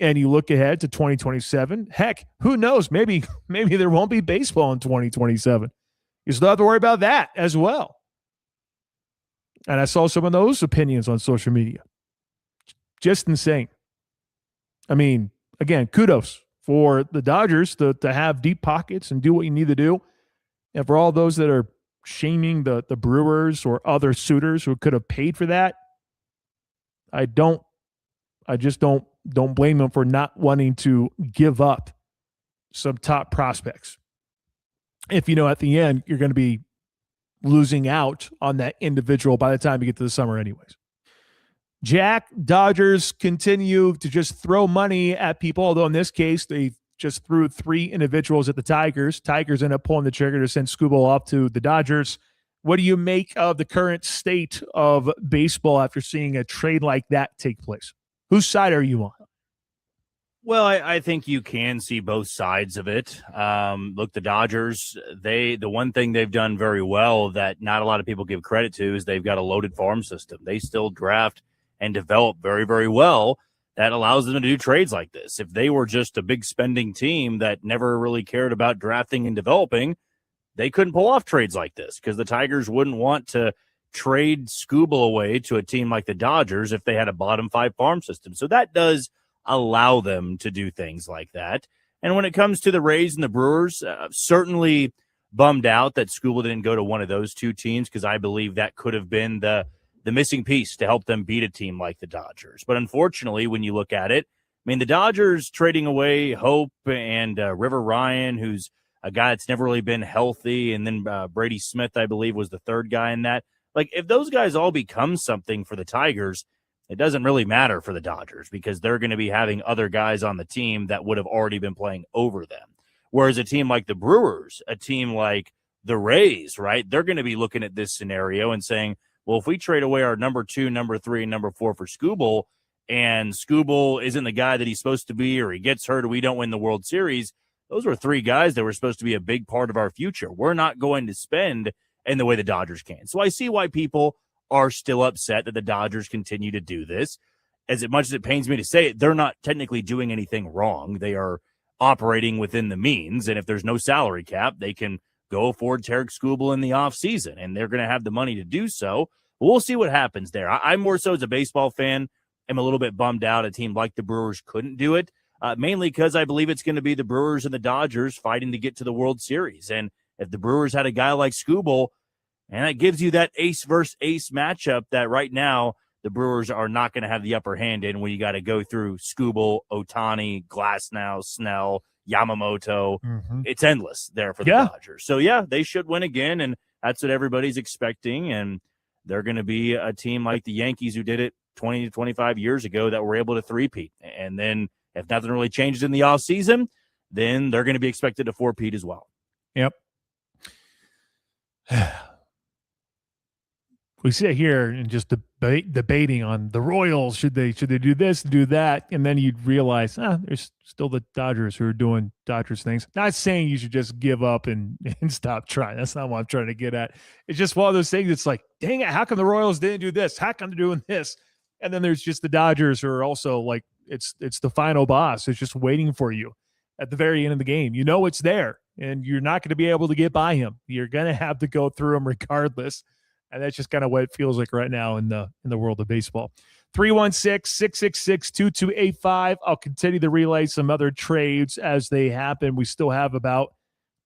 S2: And you look ahead to 2027, heck, who knows? Maybe there won't be baseball in 2027. You still have to worry about that as well. And I saw some of those opinions on social media. Just insane. I mean, again, kudos for the Dodgers to have deep pockets and do what you need to do. And for all those that are shaming the Brewers or other suitors who could have paid for that, I just don't blame them for not wanting to give up some top prospects. If at the end, you're going to be losing out on that individual by the time you get to the summer anyways. Jack, Dodgers continue to just throw money at people, although in this case, they just threw 3 individuals at the Tigers. Tigers end up pulling the trigger to send Skubal off to the Dodgers. What do you make of the current state of baseball after seeing a trade like that take place? Whose side are you on?
S13: Well, I think you can see both sides of it. Look, the Dodgers, the one thing they've done very well that not a lot of people give credit to is they've got a loaded farm system. They still draft and develop very, very well. That allows them to do trades like this. If they were just a big spending team that never really cared about drafting and developing, they couldn't pull off trades like this because the Tigers wouldn't want to trade Skubal away to a team like the Dodgers if they had a bottom 5 farm system. So that does allow them to do things like that. And when it comes to the Rays and the Brewers, certainly bummed out that Skubal didn't go to one of those 2 teams because I believe that could have been the missing piece to help them beat a team like the Dodgers. But unfortunately, when you look at it, I mean, the Dodgers trading away Hope and River Ryan, who's a guy that's never really been healthy, and then Brady Smith, I believe, was the 3rd guy in that. Like, if those guys all become something for the Tigers, it doesn't really matter for the Dodgers because they're going to be having other guys on the team that would have already been playing over them. Whereas a team like the Brewers, a team like the Rays, right, they're going to be looking at this scenario and saying, well, if we trade away our number 2, number 3, and number 4 for Skubal, and Skubal isn't the guy that he's supposed to be, or he gets hurt, or we don't win the World Series, those were 3 guys that were supposed to be a big part of our future. We're not going to spend in the way the Dodgers can. So I see why people are still upset that the Dodgers continue to do this. As much as it pains me to say it, they're not technically doing anything wrong. They are operating within the means, and if there's no salary cap, they can go afford Tarek Skubal in the offseason, and they're going to have the money to do so. We'll see what happens there. I'm more so as a baseball fan, I'm a little bit bummed out a team like the Brewers couldn't do it, mainly because I believe it's going to be the Brewers and the Dodgers fighting to get to the World Series. And if the Brewers had a guy like Skubal, and that gives you that ace versus ace matchup that right now the Brewers are not going to have the upper hand in when you got to go through Skubal, Ohtani, Glasnow, Snell, Yamamoto. It's endless there for the Dodgers. So, yeah, they should win again, and that's what everybody's expecting. And they're going to be a team like the Yankees who did it 20 to 25 years ago that were able to three-peat. And then if nothing really changes in the offseason, then they're going to be expected to four-peat as well.
S2: Yep. We sit here and just debating on the Royals. Should they do this, do that? And then you'd realize, there's still the Dodgers who are doing Dodgers things. Not saying you should just give up and stop trying. That's not what I'm trying to get at. It's just one of those things. It's like, dang it, how come the Royals didn't do this? How come they're doing this? And then there's just the Dodgers who are also like, it's the final boss. It's just waiting for you at the very end of the game. You know it's there, and you're not going to be able to get by him. You're going to have to go through him regardless. And that's just kind of what it feels like right now in the world of baseball. 316-666-2285. I'll continue to relay some other trades as they happen. We still have about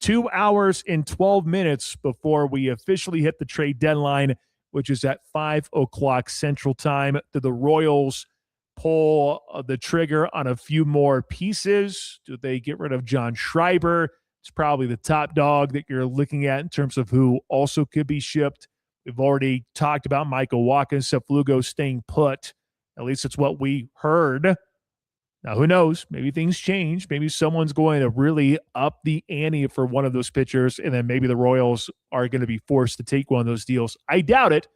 S2: 2 hours and 12 minutes before we officially hit the trade deadline, which is at 5 o'clock Central Time. Do the Royals pull the trigger on a few more pieces? Do they get rid of John Schreiber? It's probably the top dog that you're looking at in terms of who also could be shipped. We've already talked about Michael Watkins, Seflugo staying put. At least it's what we heard. Now, who knows? Maybe things change. Maybe someone's going to really up the ante for one of those pitchers, and then maybe the Royals are going to be forced to take one of those deals. I doubt it,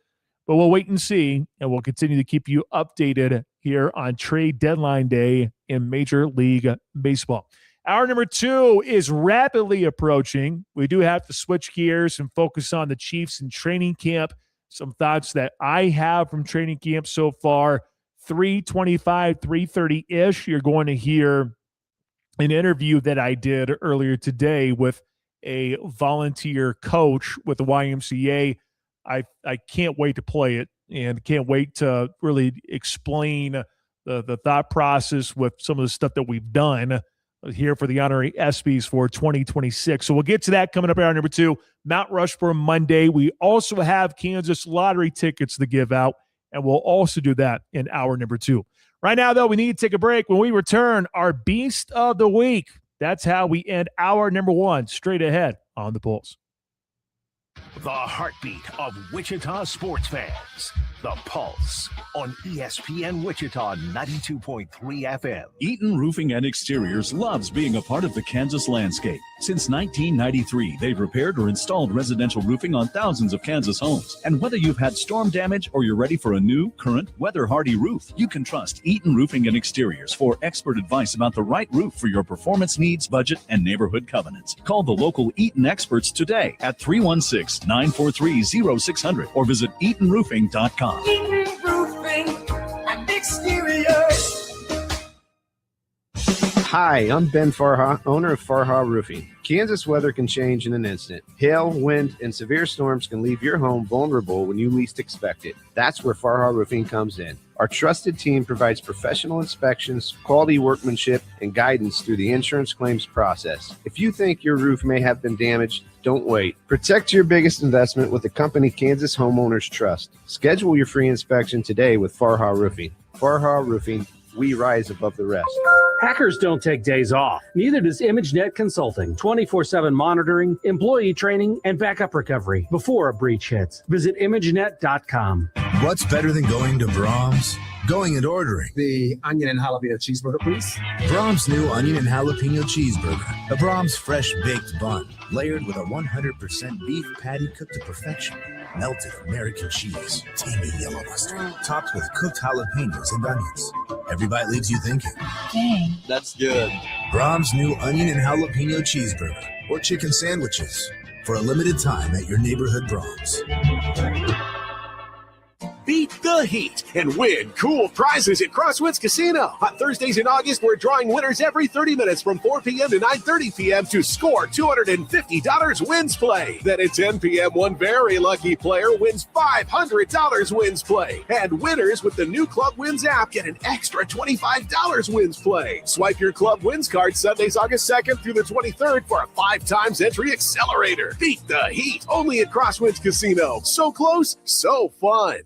S2: but we'll wait and see, and we'll continue to keep you updated here on trade deadline day in Major League Baseball. Hour number 2 is rapidly approaching. We do have to switch gears and focus on the Chiefs in training camp. Some thoughts that I have from training camp so far. 3:25, 3:30-ish, you're going to hear an interview that I did earlier today with a volunteer coach with the YMCA. I can't wait to play it and can't wait to really explain the thought process with some of the stuff that we've done here for the honorary ESPYs for 2026. So we'll get to that coming up hour number 2. Mount Rushmore Monday. We also have Kansas lottery tickets to give out, and we'll also do that in hour number 2. Right now, though, we need to take a break. When we return, our Beast of the Week. That's how we end hour number 1 straight ahead on The Pulse.
S1: The heartbeat of Wichita sports fans. The Pulse on ESPN Wichita 92.3 FM.
S21: Eaton Roofing and Exteriors loves being a part of the Kansas landscape. Since 1993, they've repaired or installed residential roofing on thousands of Kansas homes. And whether you've had storm damage or you're ready for a new, current, weather-hardy roof, you can trust Eaton Roofing and Exteriors for expert advice about the right roof for your performance needs, budget, and neighborhood covenants. Call the local Eaton experts today at 316-943-0600 or visit EatonRoofing.com.
S12: Eaton Roofing and Exteriors.
S4: Hi, I'm Ben Farha, owner of Farha Roofing. Kansas weather can change in an instant. Hail, wind, and severe storms can leave your home vulnerable when you least expect it. That's where Farha Roofing comes in. Our trusted team provides professional inspections, quality workmanship, and guidance through the insurance claims process. If you think your roof may have been damaged, don't wait. Protect your biggest investment with the company Kansas homeowners trust. Schedule your free inspection today with Farha Roofing. Farha Roofing, we rise above the rest.
S6: Hackers don't take days off. Neither does ImageNet Consulting. 24/7 monitoring, employee training, and backup recovery before a breach hits. Visit ImageNet.com.
S8: What's better than going to Brahms? Going and ordering.
S22: The onion and jalapeno cheeseburger, please.
S8: Brahms' new onion and jalapeno cheeseburger. A Brahms fresh baked bun, layered with a 100% beef patty cooked to perfection. Melted American cheese, tangy yellow mustard, topped with cooked jalapenos and onions. Every bite leaves you thinking,
S22: Dang. That's good.
S8: Brahms' new onion and jalapeno cheeseburger or chicken sandwiches for a limited time at your neighborhood Brahms.
S23: Beat the heat and win cool prizes at Crosswinds Casino. On Thursdays in August, we're drawing winners every 30 minutes from 4 p.m. to 9:30 p.m. to score $250 wins play. Then at 10 p.m., one very lucky player wins $500 wins play. And winners with the new Club Wins app get an extra $25 wins play. Swipe your Club Wins card Sundays, August 2nd through the 23rd for a 5 times entry accelerator. Beat the heat only at Crosswinds Casino. So close, so fun.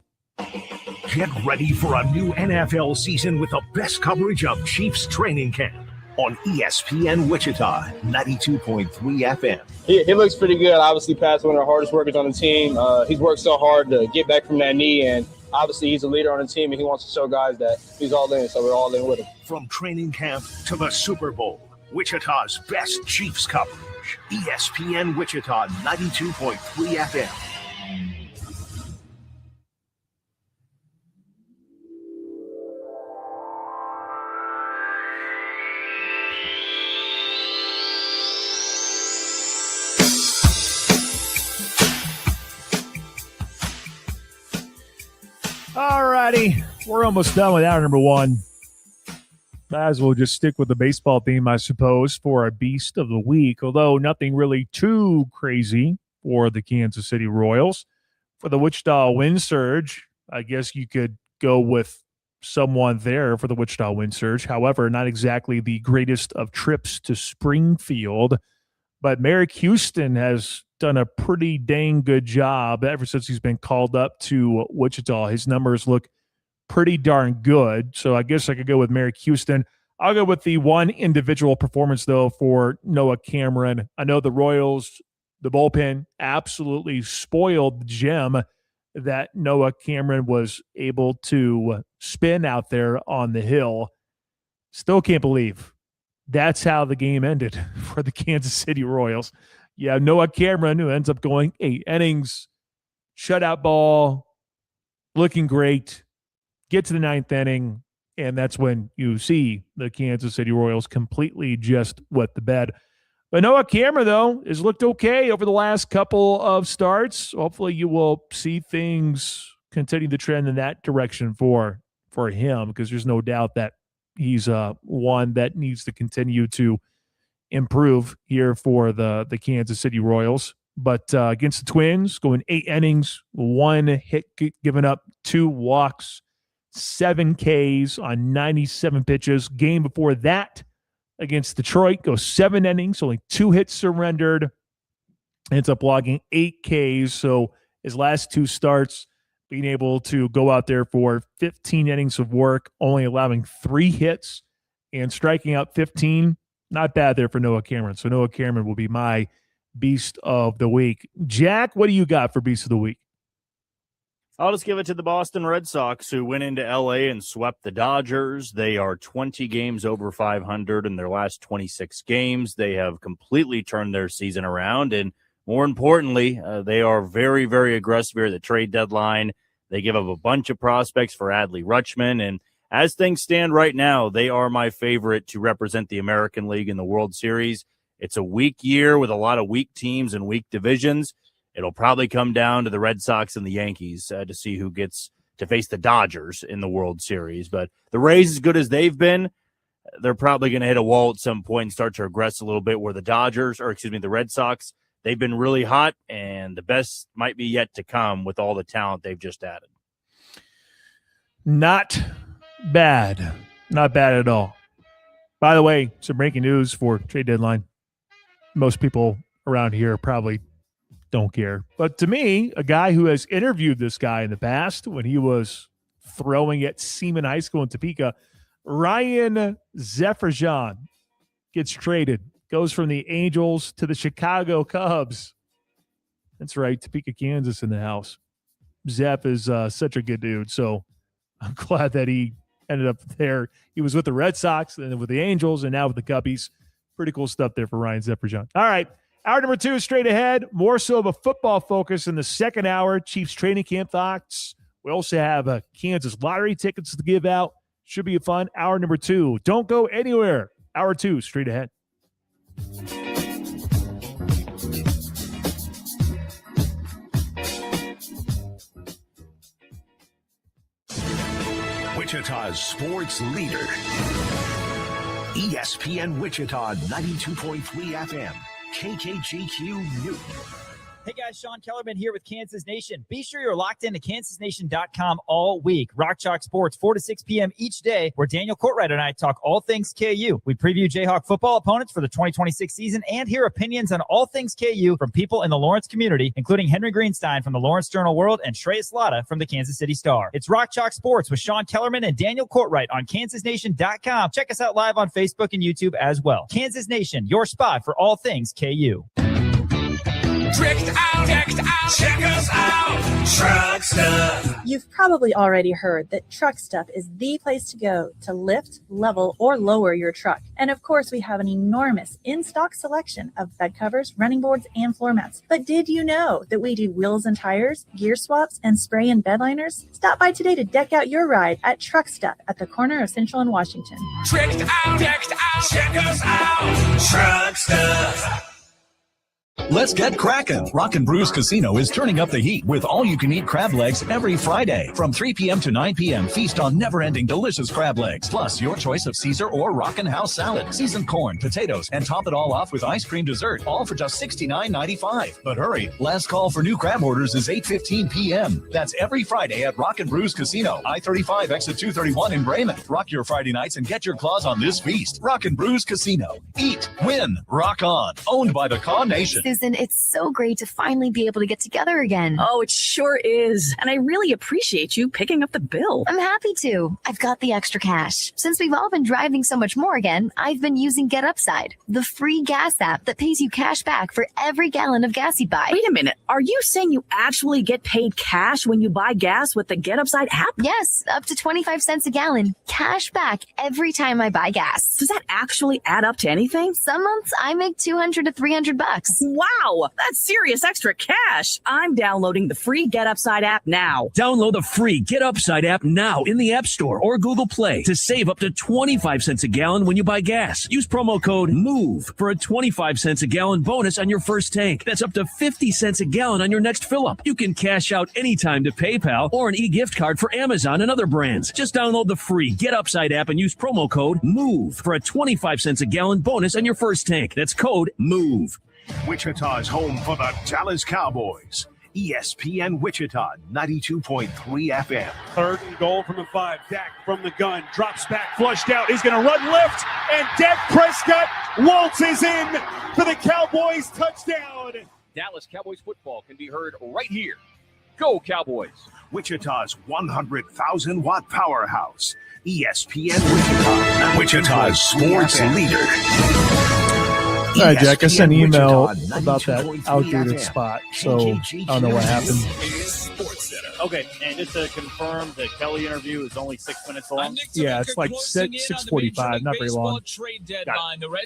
S1: Get ready for a new NFL season with the best coverage of Chiefs training camp on ESPN Wichita 92.3 FM.
S24: He looks pretty good. Obviously, Pat's one of the hardest workers on the team. He's worked so hard to get back from that knee, and obviously he's a leader on the team, and he wants to show guys that he's all in, so we're all in with him.
S1: From training camp to the Super Bowl, Wichita's best Chiefs coverage. ESPN Wichita 92.3 FM.
S2: All righty, we're almost done with hour number one. Might as well just stick with the baseball theme, I suppose, for our Beast of the Week, although nothing really too crazy for the Kansas City Royals. For the Wichita Wind Surge, I guess you could go with someone there for the Wichita Wind Surge. However, not exactly the greatest of trips to Springfield, but Merrick Houston has done a pretty dang good job ever since he's been called up to Wichita. His numbers look pretty darn good. So I guess I could go with Merrick Houston. I'll go with the one individual performance, though, for Noah Cameron. I know the Royals, the bullpen, absolutely spoiled the gem that Noah Cameron was able to spin out there on the hill. Still can't believe that's how the game ended for the Kansas City Royals. Yeah, Noah Cameron, who ends up going 8 innings, shutout ball, looking great, get to the 9th inning, and that's when you see the Kansas City Royals completely just wet the bed. But Noah Cameron, though, has looked okay over the last couple of starts. Hopefully you will see things continue to trend in that direction for him, because there's no doubt that he's one that needs to continue to improve here for the Kansas City Royals. But against the Twins, going 8 innings, 1 hit given up, 2 walks, 7 Ks on 97 pitches. Game before that against Detroit, goes 7 innings, only 2 hits surrendered, ends up logging 8 Ks. So his last 2 starts, being able to go out there for 15 innings of work, only allowing 3 hits and striking out 15. Not bad there for Noah Cameron. So Noah Cameron will be my Beast of the Week. Jack, what do you got for Beast of the Week?
S13: I'll just give it to the Boston Red Sox, who went into L.A. and swept the Dodgers. They are 20 games over 500 in their last 26 games. They have completely turned their season around, and more importantly, they are very, very aggressive here at the trade deadline. They give up a bunch of prospects for Adley Rutschman, and as things stand right now, they are my favorite to represent the American League in the World Series. It's a weak year with a lot of weak teams and weak divisions. It'll probably come down to the Red Sox and the Yankees to see who gets to face the Dodgers in the World Series. But the Rays, as good as they've been, they're probably going to hit a wall at some point and start to regress a little bit, where the Red Sox, they've been really hot, and the best might be yet to come with all the talent they've just added.
S2: Not bad. Not bad at all. By the way, some breaking news for trade deadline. Most people around here probably don't care. But to me, a guy who has interviewed this guy in the past when he was throwing at Seaman High School in Topeka, Ryan Zephyrjan gets traded, goes from the Angels to the Chicago Cubs. That's right, Topeka, Kansas in the house. Zep is such a good dude, so I'm glad that he ended up there. He was with the Red Sox, and then with the Angels, and now with the Cubbies. Pretty cool stuff there for Ryan Zephyrjan. All right, hour number 2 straight ahead. More so of a football focus in the second hour. Chiefs training camp thoughts. We also have Kansas lottery tickets to give out. Should be a fun hour number 2. Don't go anywhere. Hour 2 straight ahead.
S1: Wichita's sports leader. ESPN Wichita 92.3 FM. KKGQ Newton.
S3: Hey guys, Sean Kellerman here with Kansas Nation. Be sure you're locked into kansasnation.com all week. Rock Chalk Sports, 4 to 6 p.m. each day, where Daniel Courtwright and I talk all things KU. We preview Jayhawk football opponents for the 2026 season and hear opinions on all things KU from people in the Lawrence community, including Henry Greenstein from the Lawrence Journal-World and Shreyas Latta from the Kansas City Star. It's Rock Chalk Sports with Sean Kellerman and Daniel Courtwright on kansasnation.com. Check us out live on Facebook and YouTube as well. Kansas Nation, your spot for all things KU.
S5: Check us out, Truck Stuff.
S7: You've probably already heard that Truck Stuff is the place to go to lift, level, or lower your truck. And of course, we have an enormous in-stock selection of bed covers, running boards, and floor mats. But did you know that we do wheels and tires, gear swaps, and spray and bed liners? Stop by today to deck out your ride at Truck Stuff at the corner of Central and Washington.
S5: Check us out, Truck Stuff.
S21: Let's get crackin'. Rockin' Brews Casino is turning up the heat with all-you-can-eat crab legs every Friday. From 3 p.m. to 9 p.m., feast on never-ending delicious crab legs, plus your choice of Caesar or Rockin' House salad, seasoned corn, potatoes, and top it all off with ice cream dessert, all for just $69.95. But hurry, last call for new crab orders is 8:15 p.m. That's every Friday at Rockin' Brews Casino, I-35, exit 231 in Bremen. Rock your Friday nights and get your claws on this feast. Rockin' Brews Casino. Eat, win, rock on. Owned by the Con Nation.
S10: Susan, it's so great to finally be able to get together again.
S25: Oh, it sure is. And I really appreciate you picking up the bill.
S10: I'm happy to. I've got the extra cash. Since we've all been driving so much more again, I've been using Get Upside, the free gas app that pays you cash back for every gallon of gas you buy.
S25: Wait a minute. Are you saying you actually get paid cash when you buy gas with the Get Upside app?
S10: Yes, up to 25 cents a gallon. Cash back every time I buy gas.
S25: Does that actually add up to anything?
S10: Some months I make $200 to $300.
S25: Wow, that's serious extra cash. I'm downloading the free Get Upside app now.
S26: Download the free Get Upside app now in the App Store or Google Play to save up to 25 cents a gallon when you buy gas. Use promo code MOVE for a 25 cents a gallon bonus on your first tank. That's up to 50 cents a gallon on your next fill up. You can cash out anytime to PayPal or an e-gift card for Amazon and other brands. Just download the free Get Upside app and use promo code MOVE for a 25 cents a gallon bonus on your first tank. That's code MOVE.
S1: Wichita's home for the Dallas Cowboys. ESPN Wichita 92.3 FM.
S27: 3rd and goal from the 5. Dak from the gun. Drops back, flushed out. He's going to run left. And Dak Prescott waltzes in for the Cowboys touchdown.
S28: Dallas Cowboys football can be heard right here. Go Cowboys.
S1: Wichita's 100,000-watt powerhouse. ESPN Wichita. Wichita's sports leader.
S2: All right, Jack, I sent an email about that outdated spot, so I don't know what happened.
S13: Okay, and just to confirm, the Kelly interview is only 6 minutes long?
S2: Yeah, it's like 6:45, not very long.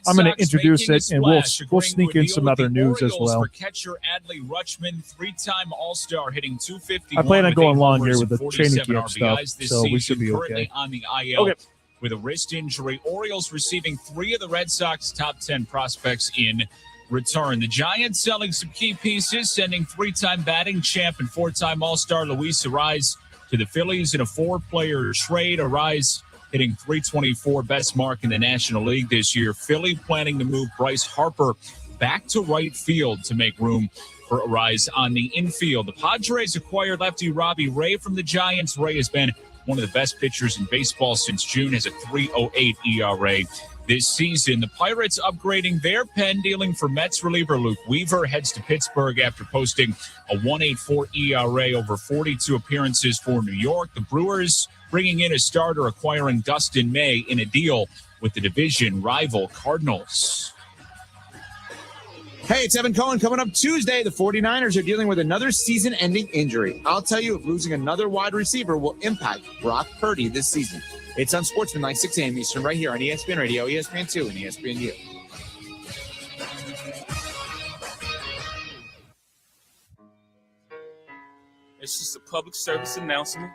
S2: I'm going to introduce it, and we'll sneak in some other news as well.
S29: Catcher Adley Rutschman, 3-time All-Star, hitting .251.
S2: I plan on going long here with the training camp stuff, so we should be okay.
S29: On the IL. Okay. With a wrist injury, Orioles receiving 3 of the Red Sox top 10 prospects in return. The Giants selling some key pieces, sending 3-time batting champ and 4-time All-Star Luis Arraez to the Phillies in a 4-player trade. Arraez hitting .324, best mark in the National League this year. Philly planning to move Bryce Harper back to right field to make room for Arraez on the infield. The Padres acquired lefty Robbie Ray from the Giants. Ray has been one of the best pitchers in baseball since June, has a .308 ERA. this season. The Pirates upgrading their pen, dealing for Mets reliever Luke Weaver, heads to Pittsburgh after posting a 1.84 ERA over 42 appearances for New York. The Brewers bringing in a starter, acquiring Dustin May in a deal with the division rival Cardinals.
S9: Hey, it's Evan Cohen. Coming up Tuesday, the 49ers are dealing with another season-ending injury. I'll tell you if losing another wide receiver will impact Brock Purdy this season. It's on Sportsman 6 a.m. Eastern right here on ESPN Radio, ESPN2, and ESPNU.
S11: It's just a public service announcement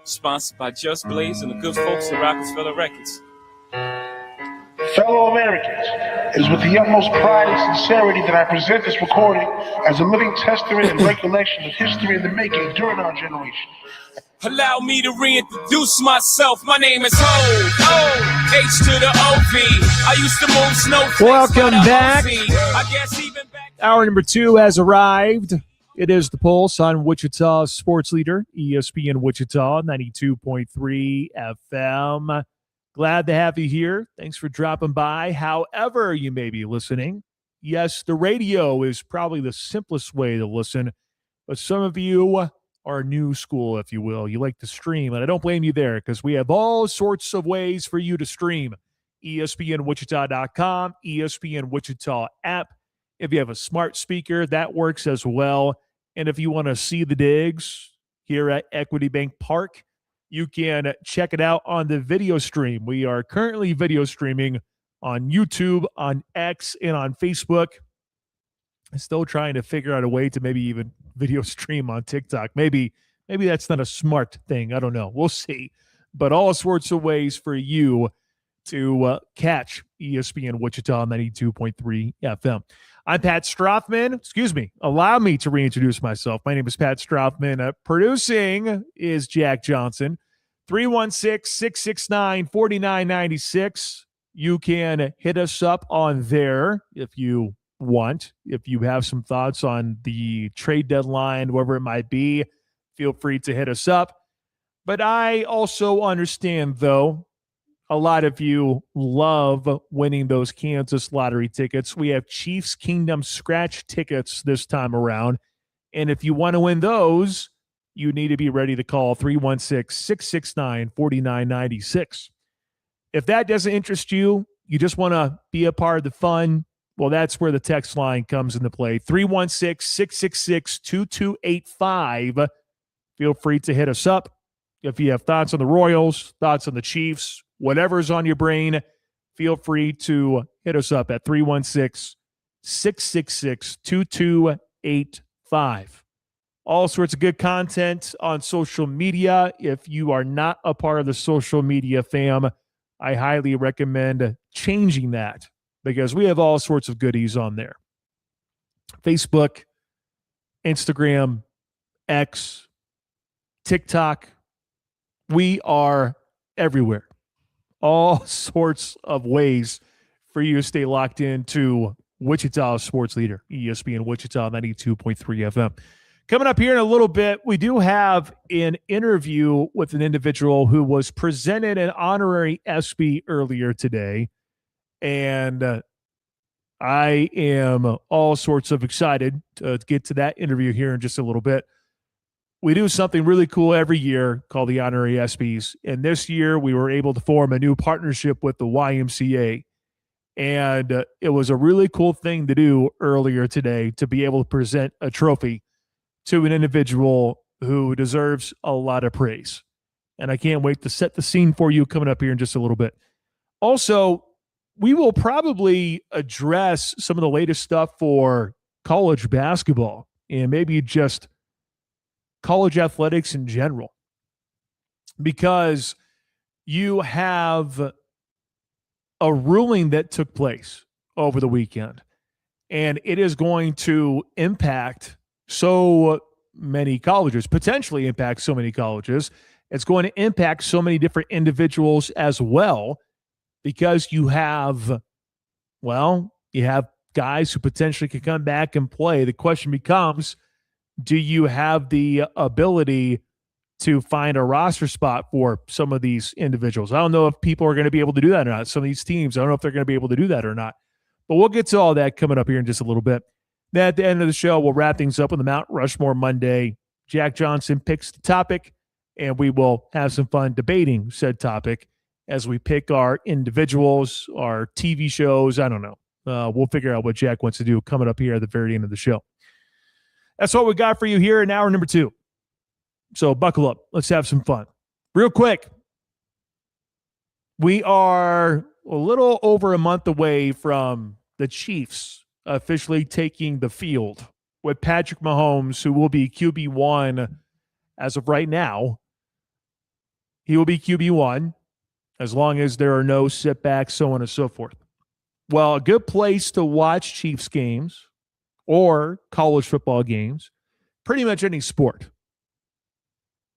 S11: sponsored by Just Blaze and the good folks at Rockefeller Records.
S14: Fellow Americans, it is with the utmost pride and sincerity that I present this recording as a living testament and recollection of history in the making during our generation.
S11: Allow me to reintroduce myself. My name is Ho, H to the O-V. I used to move snowflakes.
S2: Welcome back.
S11: I guess even back.
S2: Hour number 2 has arrived. It is The Pulse on Wichita Sports Leader, ESPN Wichita, 92.3 FM. Glad to have you here. Thanks for dropping by. However you may be listening, yes, the radio is probably the simplest way to listen, but some of you are new school, if you will. You like to stream, and I don't blame you there because we have all sorts of ways for you to stream. ESPNWichita.com, ESPN Wichita app. If you have a smart speaker, that works as well. And if you want to see the digs here at Equity Bank Park, you can check it out on the video stream. We are currently video streaming on YouTube, on X, and on Facebook. I'm still trying to figure out a way to maybe even video stream on TikTok. Maybe that's not a smart thing. I don't know. We'll see. But all sorts of ways for you to catch ESPN Wichita 92.3 FM. I'm Pat Strathman. Excuse me. Allow me to reintroduce myself. My name is Pat Strathman. Producing is Jack Johnson. 316-669-4996. You can hit us up on there if you want. If you have some thoughts on the trade deadline, whatever it might be, feel free to hit us up. But I also understand, though, a lot of you love winning those Kansas lottery tickets. We have Chiefs Kingdom scratch tickets this time around. And if you want to win those, you need to be ready to call 316-669-4996. If that doesn't interest you, you just want to be a part of the fun, well, that's where the text line comes into play. 316-666-2285. Feel free to hit us up. If you have thoughts on the Royals, thoughts on the Chiefs, whatever's on your brain, feel free to hit us up at 316-666-2285. All sorts of good content on social media. If you are not a part of the social media fam, I highly recommend changing that because we have all sorts of goodies on there. Facebook, Instagram, X, TikTok. We are everywhere. All sorts of ways for you to stay locked into Wichita Sports Leader, ESPN Wichita 92.3 FM. Coming up here in a little bit, we do have an interview with an individual who was presented an honorary ESPY earlier today. And I am all sorts of excited to get to that interview here in just a little bit. We do something really cool every year called the Honorary ESPYs. And this year we were able to form a new partnership with the YMCA. And it was a really cool thing to do earlier today to be able to present a trophy to an individual who deserves a lot of praise. And I can't wait to set the scene for you coming up here in just a little bit. Also, we will probably address some of the latest stuff for college basketball and maybe just college athletics in general, because you have a ruling that took place over the weekend, and it is going to impact so many colleges, potentially impact so many colleges. It's going to impact so many different individuals as well, because you have guys who potentially can come back and play. The question becomes, do you have the ability to find a roster spot for some of these individuals. I don't know if people are going to be able to do that or not. Some of these teams, I don't know if they're going to be able to do that or not. But we'll get to all that coming up here in just a little bit. Then at the end of the show, we'll wrap things up with the Mount Rushmore Monday. Jack Johnson picks the topic, and we will have some fun debating said topic as we pick our individuals, our TV shows. I don't know. We'll figure out what Jack wants to do coming up here at the very end of the show. That's what we got for you here in hour number 2. So buckle up. Let's have some fun. Real quick, we are a little over a month away from the Chiefs officially taking the field with Patrick Mahomes, who will be QB1 as of right now. He will be QB1 as long as there are no setbacks, so on and so forth. Well, a good place to watch Chiefs games or college football games, pretty much any sport.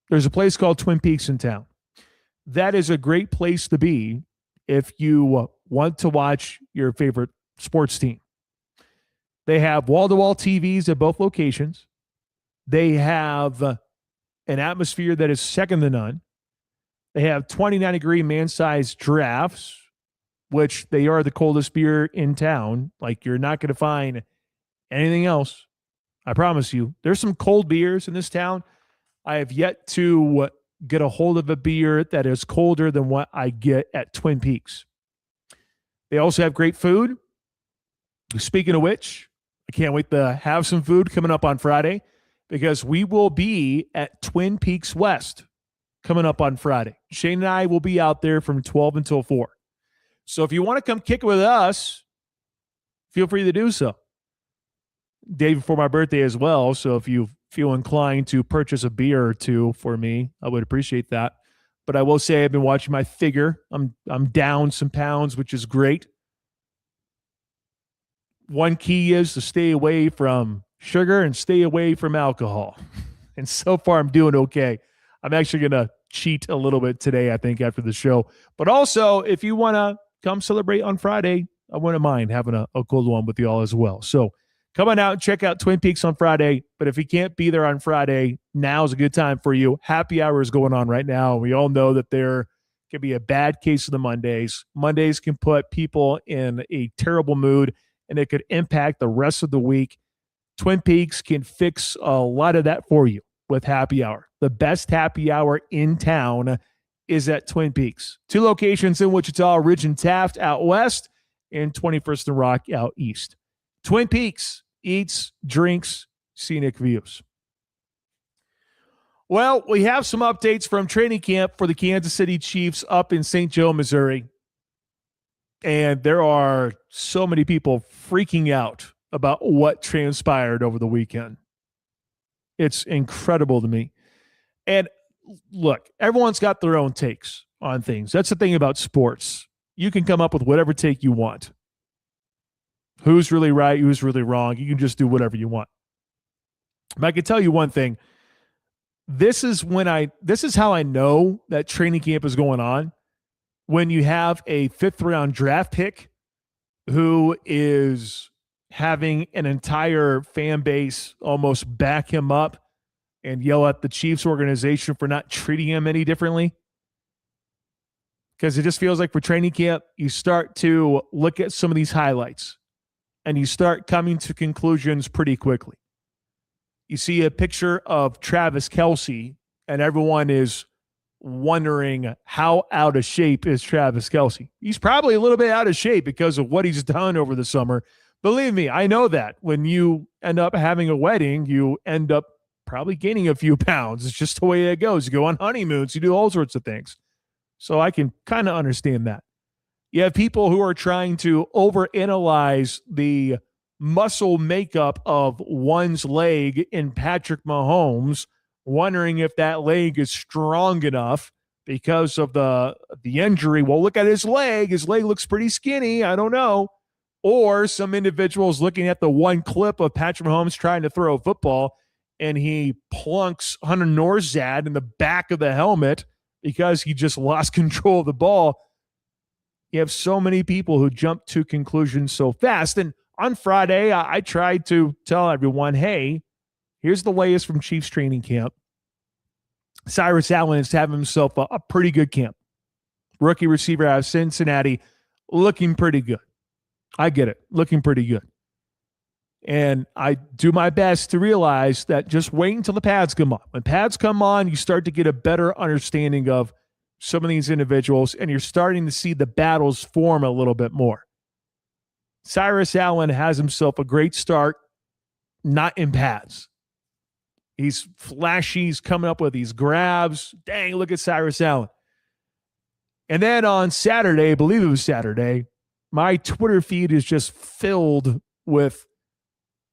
S2: There's a place called Twin Peaks in town. That is a great place to be if you want to watch your favorite sports team. They have wall-to-wall TVs at both locations. They have an atmosphere that is second to none. They have 29-degree man-sized drafts, which they are the coldest beer in town. Like, you're not going to find anything else. I promise you. There's some cold beers in this town. I have yet to get a hold of a beer that is colder than what I get at Twin Peaks. They also have great food. Speaking of which, I can't wait to have some food coming up on Friday because we will be at Twin Peaks West coming up on Friday. Shane and I will be out there from 12 until 4. So if you want to come kick it with us, feel free to do so. Day before my birthday as well. So if you feel inclined to purchase a beer or two for me, I would appreciate that. But I will say I've been watching my figure. I'm down some pounds, which is great. One key is to stay away from sugar and stay away from alcohol. And so far, I'm doing okay. I'm actually going to cheat a little bit today, I think, after the show. But also, if you want to come celebrate on Friday, I wouldn't mind having a cold one with you all as well. So come on out and check out Twin Peaks on Friday. But if you can't be there on Friday, now's a good time for you. Happy hour is going on right now. We all know that there can be a bad case of the Mondays. Mondays can put people in a terrible mood, and it could impact the rest of the week. Twin Peaks can fix a lot of that for you with happy hour. The best happy hour in town is at Twin Peaks. 2 locations in Wichita, Ridge and Taft out west, and 21st and Rock out east. Twin Peaks, eats, drinks, scenic views. Well, we have some updates from training camp for the Kansas City Chiefs up in St. Joe, Missouri. And there are so many people freaking out about what transpired over the weekend. It's incredible to me. And look, everyone's got their own takes on things. That's the thing about sports. You can come up with whatever take you want. Who's really right, who's really wrong. You can just do whatever you want. But I can tell you one thing. This is how I know that training camp is going on. When you have a 5th round draft pick who is having an entire fan base almost back him up and yell at the Chiefs organization for not treating him any differently. Because it just feels like for training camp, you start to look at some of these highlights and you start coming to conclusions pretty quickly. You see a picture of Travis Kelce and everyone is wondering how out of shape is Travis Kelce. He's probably a little bit out of shape because of what he's done over the summer. Believe me, I know that. When you end up having a wedding, you end up probably gaining a few pounds. It's just the way it goes. You go on honeymoons, you do all sorts of things. So I can kind of understand that. You have people who are trying to overanalyze the muscle makeup of one's leg in Patrick Mahomes, wondering if that leg is strong enough because of the injury. Well, look at his leg. His leg looks pretty skinny. I don't know. Or some individuals looking at the one clip of Patrick Mahomes trying to throw a football, and he plunks Hunter Norzad in the back of the helmet because he just lost control of the ball. You have so many people who jump to conclusions so fast. And on Friday, I tried to tell everyone, hey, here's the latest from Chiefs training camp. Cyrus Allen is having himself a pretty good camp. Rookie receiver out of Cincinnati, looking pretty good. I get it, looking pretty good. And I do my best to realize that just wait until the pads come on. When pads come on, you start to get a better understanding of some of these individuals, and you're starting to see the battles form a little bit more. Cyrus Allen has himself a great start, not in pads. He's flashy. He's coming up with these grabs. Dang, look at Cyrus Allen. And then on Saturday, I believe it was Saturday, my Twitter feed is just filled with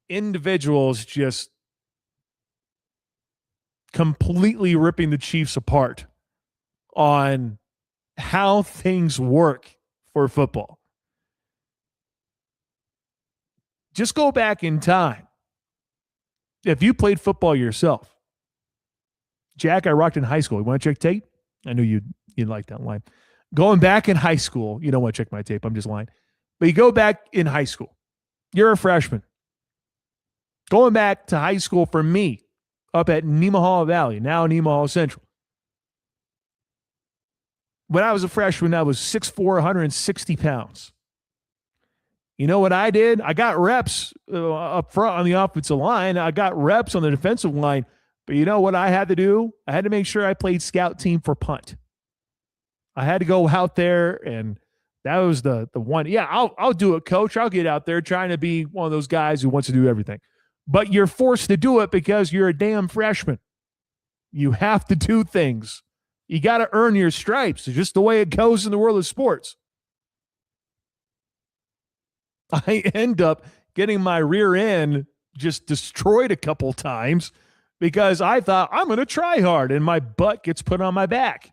S2: individuals just completely ripping the Chiefs apart on how things work for football. Just go back in time. If you played football yourself, Jack, I rocked in high school. You want to check tape? I knew you'd like that line. Going back in high school, you don't want to check my tape. I'm just lying. But you go back in high school. You're a freshman. Going back to high school for me, up at Nemaha Valley, now Nemaha Central. When I was a freshman, I was 6'4", 160 pounds. You know what I did? I got reps up front on the offensive line. I got reps on the defensive line. But you know what I had to do? I had to make sure I played scout team for punt. I had to go out there, and that was the one. Yeah, I'll do it, coach. I'll get out there trying to be one of those guys who wants to do everything. But you're forced to do it because you're a damn freshman. You have to do things. You got to earn your stripes. It's just the way it goes in the world of sports. I end up getting my rear end just destroyed a couple times because I thought I'm going to try hard, and my butt gets put on my back.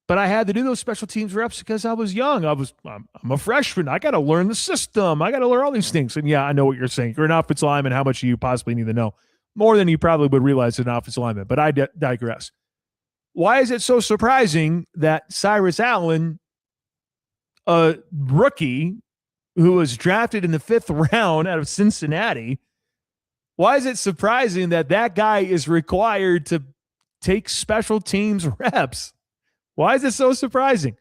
S2: But I had to do those special teams reps because I was young. I'm a freshman. I got to learn the system. I got to learn all these things. And yeah, I know what you're saying. You're an offensive lineman. How much do you possibly need to know? More than you probably would realize as an offensive lineman. But I digress. Why is it so surprising that Cyrus Allen, a rookie who was drafted in the 5th round out of Cincinnati, why is it surprising that that guy is required to take special teams reps? Why is it so surprising?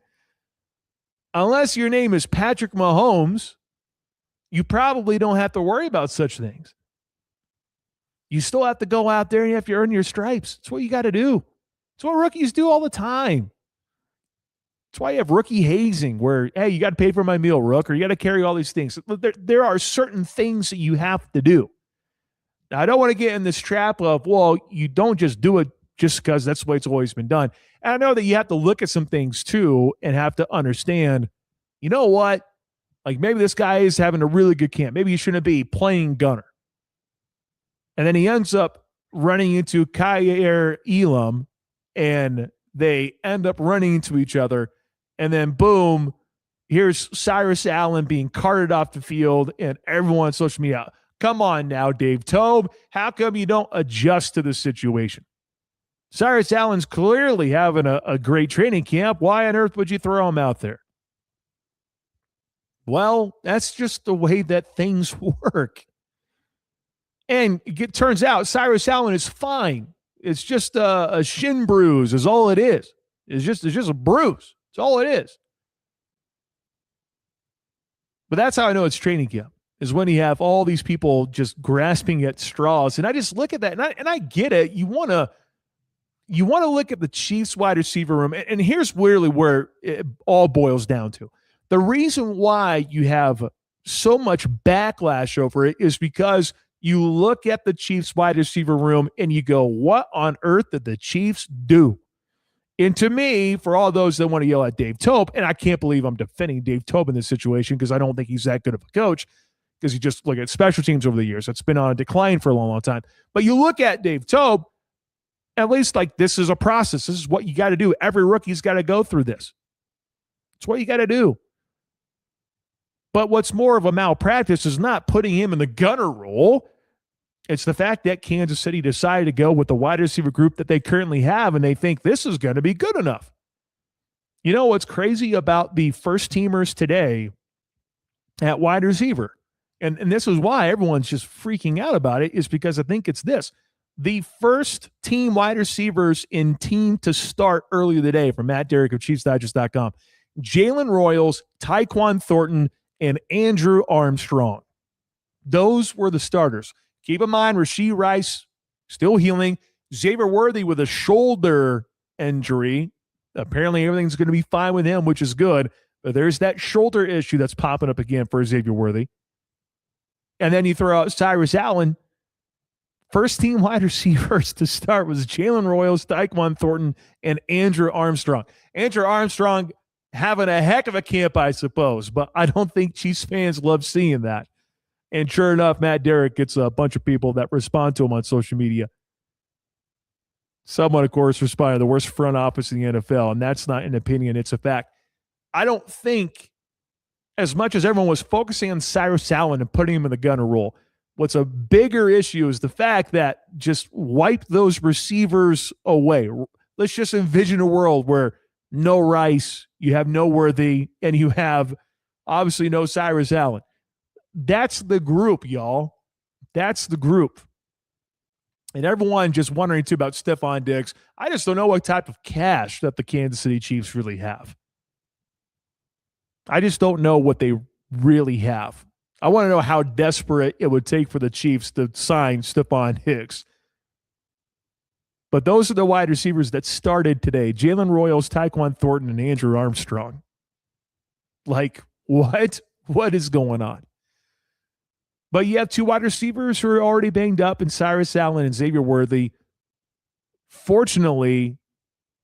S2: Unless your name is Patrick Mahomes, you probably don't have to worry about such things. You still have to go out there and you have to earn your stripes. That's what you got to do. It's what rookies do all the time. That's why you have rookie hazing where, hey, you got to pay for my meal, Rook, or you got to carry all these things. There are certain things that you have to do. Now, I don't want to get in this trap of, well, you don't just do it just because that's the way it's always been done. And I know that you have to look at some things too and have to understand, you know what? Like maybe this guy is having a really good camp. Maybe he shouldn't be playing gunner. And then he ends up running into Kyer Elam and they end up running into each other. And then boom, here's Cyrus Allen being carted off the field and everyone on social media. Come on now, Dave Tobe. How come you don't adjust to the situation? Cyrus Allen's clearly having a great training camp. Why on earth would you throw him out there? Well, that's just the way that things work. And it turns out Cyrus Allen is fine. It's just a shin bruise is all it is. It's just a bruise. It's all it is. But that's how I know it's training camp, is when you have all these people just grasping at straws. And I just look at that, and I get it. You want to look at the Chiefs wide receiver room, and here's really where it all boils down to. The reason why you have so much backlash over it is because you look at the Chiefs wide receiver room and you go, what on earth did the Chiefs do? And to me, for all those that want to yell at Dave Tobe, and I can't believe I'm defending Dave Tobe in this situation because I don't think he's that good of a coach, because you just look at special teams over the years. It's been on a decline for a long, long time. But you look at Dave Tobe, at least like this is a process. This is what you got to do. Every rookie's got to go through this. It's what you got to do. But what's more of a malpractice is not putting him in the gunner role. It's the fact that Kansas City decided to go with the wide receiver group that they currently have, and they think this is going to be good enough. You know what's crazy about the first teamers today at wide receiver, and this is why everyone's just freaking out about it, is because I think it's this. The first team wide receivers in team to start earlier today from Matt Derrick of ChiefsDigest.com. Jalen Royals, Tyquan Thornton, and Andrew Armstrong. Those were the starters. Keep in mind, Rashee Rice still healing. Xavier Worthy with a shoulder injury. Apparently everything's going to be fine with him, which is good. But there's that shoulder issue that's popping up again for Xavier Worthy. And then you throw out Cyrus Allen. First team wide receivers to start was Jalen Royals, Tyquan Thornton, and Andrew Armstrong. Andrew Armstrong having a heck of a camp, I suppose, but I don't think Chiefs fans love seeing that. And sure enough, Matt Derrick gets a bunch of people that respond to him on social media. Someone, of course, responded to the worst front office in the NFL, and that's not an opinion, it's a fact. I don't think, as much as everyone was focusing on Cyrus Allen and putting him in the gunner role, what's a bigger issue is the fact that just wipe those receivers away. Let's just envision a world where no Rice, you have no Worthy, and you have obviously no Cyrus Allen. That's the group, y'all. That's the group. And everyone just wondering, too, about Stephon Diggs. I just don't know what type of cash that the Kansas City Chiefs really have. I just don't know what they really have. I want to know how desperate it would take for the Chiefs to sign Stephon Diggs. But those are the wide receivers that started today. Jalen Royals, Tyquan Thornton, and Andrew Armstrong. Like, what? What is going on? But you have two wide receivers who are already banged up in Cyrus Allen and Xavier Worthy. Fortunately,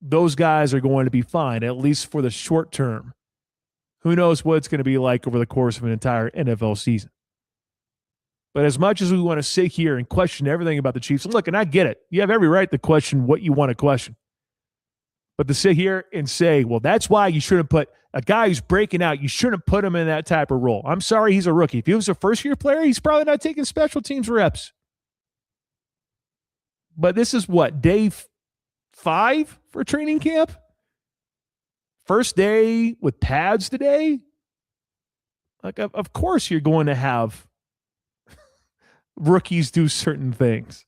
S2: those guys are going to be fine, at least for the short term. Who knows what it's going to be like over the course of an entire NFL season. But as much as we want to sit here and question everything about the Chiefs, and look, and I get it. You have every right to question what you want to question. But to sit here and say, well, that's why you shouldn't put a guy who's breaking out, you shouldn't put him in that type of role. I'm sorry, he's a rookie. If he was a first-year player, he's probably not taking special teams reps. But this is what, day 5 for training camp? First day with pads today? Like, of course you're going to have rookies do certain things.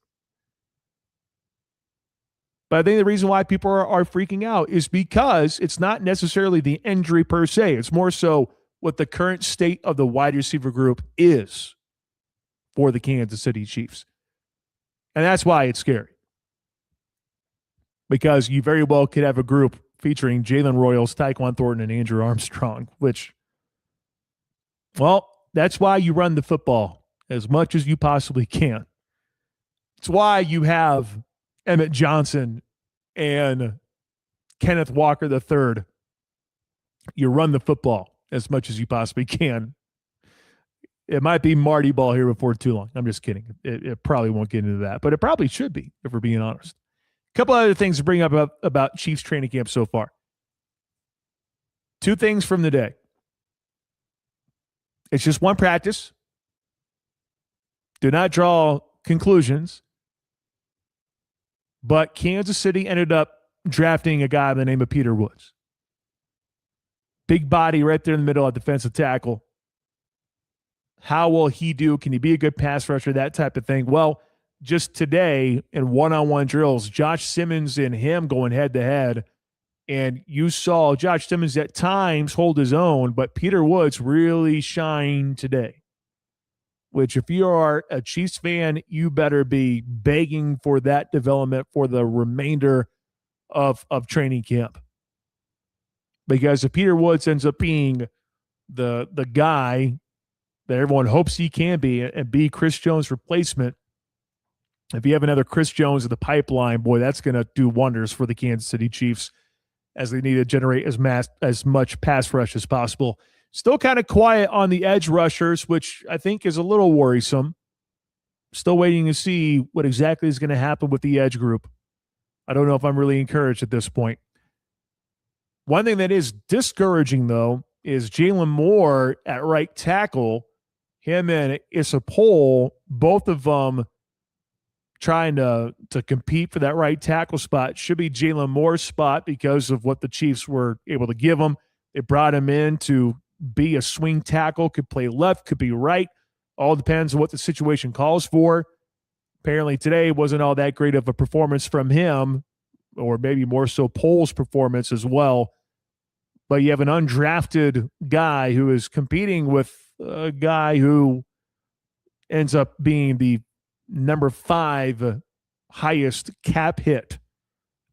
S2: But I think the reason why people are freaking out is because it's not necessarily the injury per se. It's more so what the current state of the wide receiver group is for the Kansas City Chiefs. And that's why it's scary. Because you very well could have a group featuring Jalen Royals, Tyquan Thornton, and Andrew Armstrong, which, well, that's why you run the football as much as you possibly can. It's why you have Emmett Johnson and Kenneth Walker III. You run the football as much as you possibly can. It might be Marty Ball here before too long. I'm just kidding. It probably won't get into that, but it probably should be, if we're being honest. A couple other things to bring up about Chiefs training camp so far. 2 things from the day. It's just one practice. Do not draw conclusions. But Kansas City ended up drafting a guy by the name of Peter Woods. Big body right there in the middle at defensive tackle. How will he do? Can he be a good pass rusher? That type of thing. Well, just today in one-on-one drills, Josh Simmons and him going head-to-head, and you saw Josh Simmons at times hold his own, but Peter Woods really shined today. Which, if you are a Chiefs fan, you better be begging for that development for the remainder of training camp. Because if Peter Woods ends up being the guy that everyone hopes he can be and be Chris Jones' replacement, if you have another Chris Jones in the pipeline, boy, that's going to do wonders for the Kansas City Chiefs as they need to generate as much pass rush as possible. Still kind of quiet on the edge rushers, which I think is a little worrisome. Still waiting to see what exactly is going to happen with the edge group. I don't know if I'm really encouraged at this point. One thing that is discouraging, though, is Jalen Moore at right tackle. Him and Issa Pohl, both of them trying to compete for that right tackle spot. Should be Jalen Moore's spot because of what the Chiefs were able to give him. They brought him in to be a swing tackle, could play left, could be right. All depends on what the situation calls for. Apparently today wasn't all that great of a performance from him, or maybe more so Pole's performance as well. But you have an undrafted guy who is competing with a guy who ends up being the number 5 highest cap hit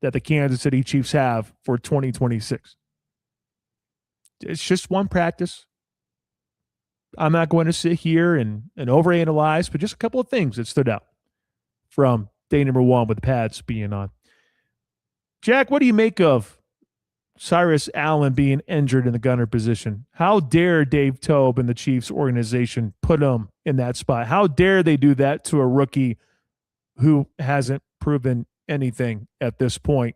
S2: that the Kansas City Chiefs have for 2026. It's just one practice. I'm not going to sit here and overanalyze, but just a couple of things that stood out from day number 1 with the pads being on. Jack, what do you make of Cyrus Allen being injured in the gunner position? How dare Dave Toub and the Chiefs organization put him in that spot? How dare they do that to a rookie who hasn't proven anything at this point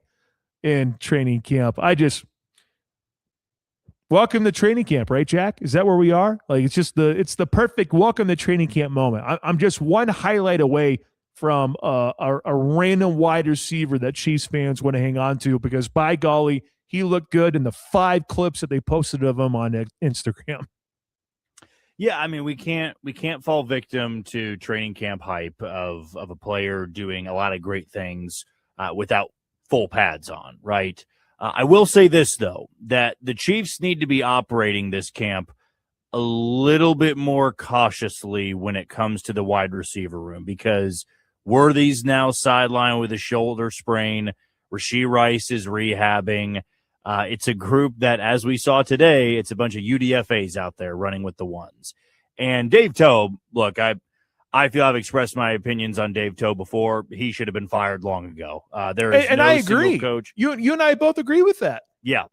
S2: in training camp? Welcome to training camp, right, Jack? Is that where we are? Like, it's the perfect welcome to training camp moment. I'm just one highlight away from a random wide receiver that Chiefs fans want to hang on to, because by golly, he looked good in the 5 clips that they posted of him on Instagram.
S13: Yeah, I mean, we can't fall victim to training camp hype of a player doing a lot of great things without full pads on, right? I will say this, though, that the Chiefs need to be operating this camp a little bit more cautiously when it comes to the wide receiver room, because Worthy's now sidelined with a shoulder sprain. Rashee Rice is rehabbing. It's a group that, as we saw today, it's a bunch of UDFAs out there running with the ones. And Dave Toub, look, I feel I've expressed my opinions on Dave Toub before. He should have been fired long ago. There is
S2: and
S13: no
S2: I agree.
S13: coach.
S2: You and I both agree with that.
S13: Yeah.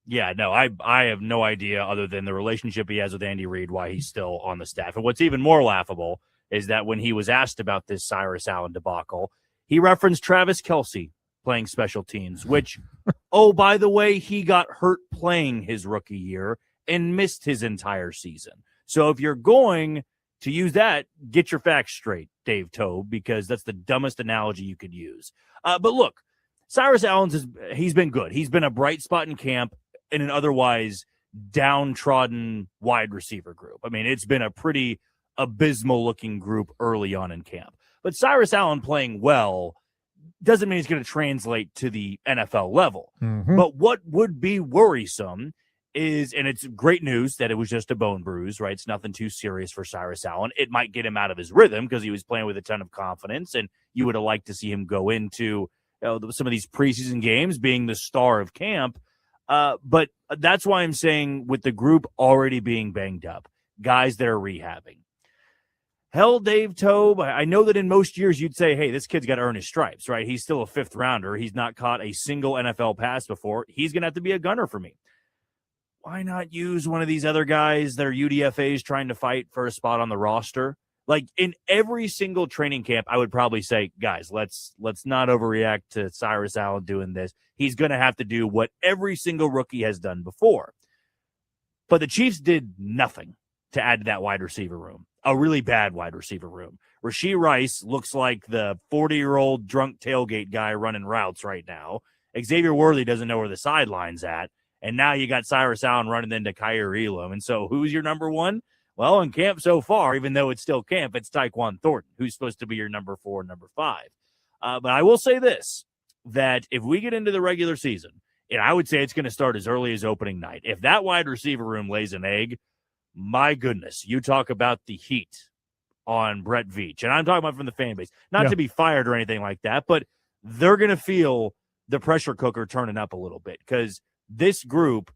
S13: No, I have no idea other than the relationship he has with Andy Reid why he's still on the staff. And what's even more laughable is that when he was asked about this Cyrus Allen debacle, he referenced Travis Kelce playing special teams, which, oh, by the way, he got hurt playing his rookie year and missed his entire season. So if you're going to use that, get your facts straight, Dave Toub, because that's the dumbest analogy you could use. But look, Cyrus Allen's he's been good. He's been a bright spot in camp in an otherwise downtrodden wide receiver group. I mean, it's been a pretty abysmal-looking group early on in camp. But Cyrus Allen playing well doesn't mean it's going to translate to the NFL level.
S2: Mm-hmm.
S13: But what would be worrisome is, and it's great news that it was just a bone bruise, right? It's nothing too serious for Cyrus Allen. It might get him out of his rhythm because he was playing with a ton of confidence, and you would have liked to see him go into some of these preseason games being the star of camp. But that's why I'm saying, with the group already being banged up, guys that are rehabbing. Hell, Dave Toub, I know that in most years you'd say, hey, this kid's got to earn his stripes, right? He's still a 5th rounder. He's not caught a single NFL pass before. He's going to have to be a gunner for me. Why not use one of these other guys that are UDFAs trying to fight for a spot on the roster? Like, in every single training camp, I would probably say, guys, let's not overreact to Cyrus Allen doing this. He's going to have to do what every single rookie has done before. But the Chiefs did nothing to add to that wide receiver room. A really bad wide receiver room. Rashee Rice looks like the 40-year-old drunk tailgate guy running routes right now. Xavier Worthy doesn't know where the sideline's at. And now you got Cyrus Allen running into Kyer Elam. And so who's your number 1? Well, in camp so far, even though it's still camp, it's Tyquan Thornton, who's supposed to be your number 4, number 5. But I will say this, that if we get into the regular season, and I would say it's going to start as early as opening night, if that wide receiver room lays an egg, my goodness, you talk about the heat on Brett Veach. And I'm talking about from the fan base, not to be fired or anything like that, but they're going to feel the pressure cooker turning up a little bit, because this group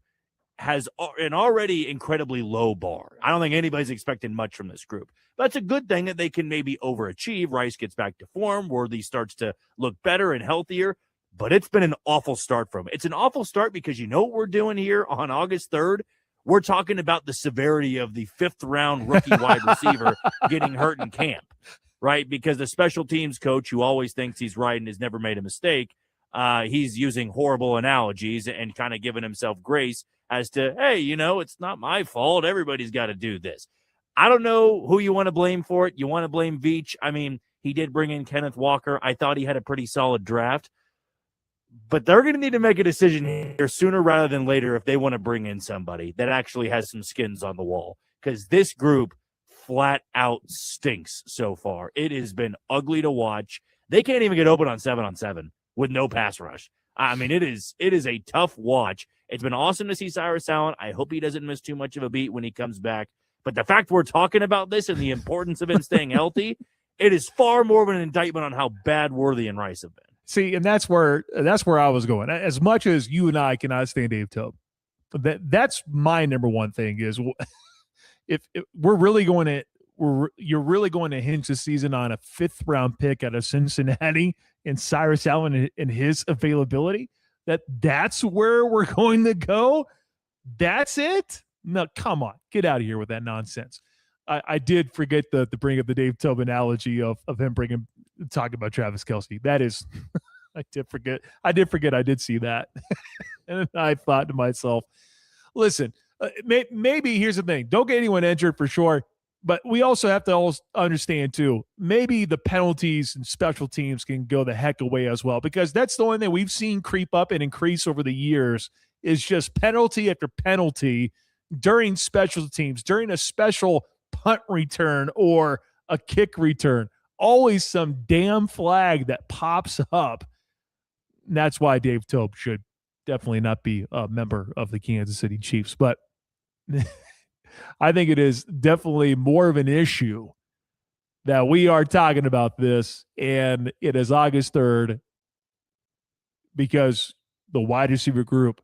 S13: has an already incredibly low bar. I don't think anybody's expecting much from this group. But it's a good thing that they can maybe overachieve. Rice gets back to form. Worthy starts to look better and healthier. But it's been an awful start from it. It's an awful start because you know what we're doing here on August 3rd? We're talking about the severity of the 5th-round rookie wide receiver getting hurt in camp, right? Because the special teams coach, who always thinks he's right and has never made a mistake, he's using horrible analogies and kind of giving himself grace as to, hey, you know, it's not my fault. Everybody's got to do this. I don't know who you want to blame for it. You want to blame Veach. I mean, he did bring in Kenneth Walker. I thought he had a pretty solid draft. But they're going to need to make a decision here sooner rather than later if they want to bring in somebody that actually has some skins on the wall. Because this group flat out stinks so far. It has been ugly to watch. They can't even get open on 7-on-7 with no pass rush. I mean, it is a tough watch. It's been awesome to see Cyrus Allen. I hope he doesn't miss too much of a beat when he comes back. But the fact we're talking about this and the importance of him staying healthy, it is far more of an indictment on how bad Worthy and Rice have been.
S2: See, and that's where I was going. As much as you and I cannot stand Dave Toub, that's my number one thing is if you're really going to hinge the season on a 5th round pick out of Cincinnati and Cyrus Allen and his availability, that's where we're going to go. That's it. No, come on, get out of here with that nonsense. I did forget to bring up the Dave Toub analogy of him talking about Travis Kelce. That is, I did forget. I did see that, and I thought to myself, listen, maybe here's the thing: don't get anyone injured for sure, but we also have to understand too. Maybe the penalties and special teams can go the heck away as well, because that's the only thing we've seen creep up and increase over the years is just penalty after penalty during special teams, during a special punt return or a kick return. Always some damn flag that pops up. And that's why Dave Toub should definitely not be a member of the Kansas City Chiefs. But I think it is definitely more of an issue that we are talking about this, and it is August 3rd because the wide receiver group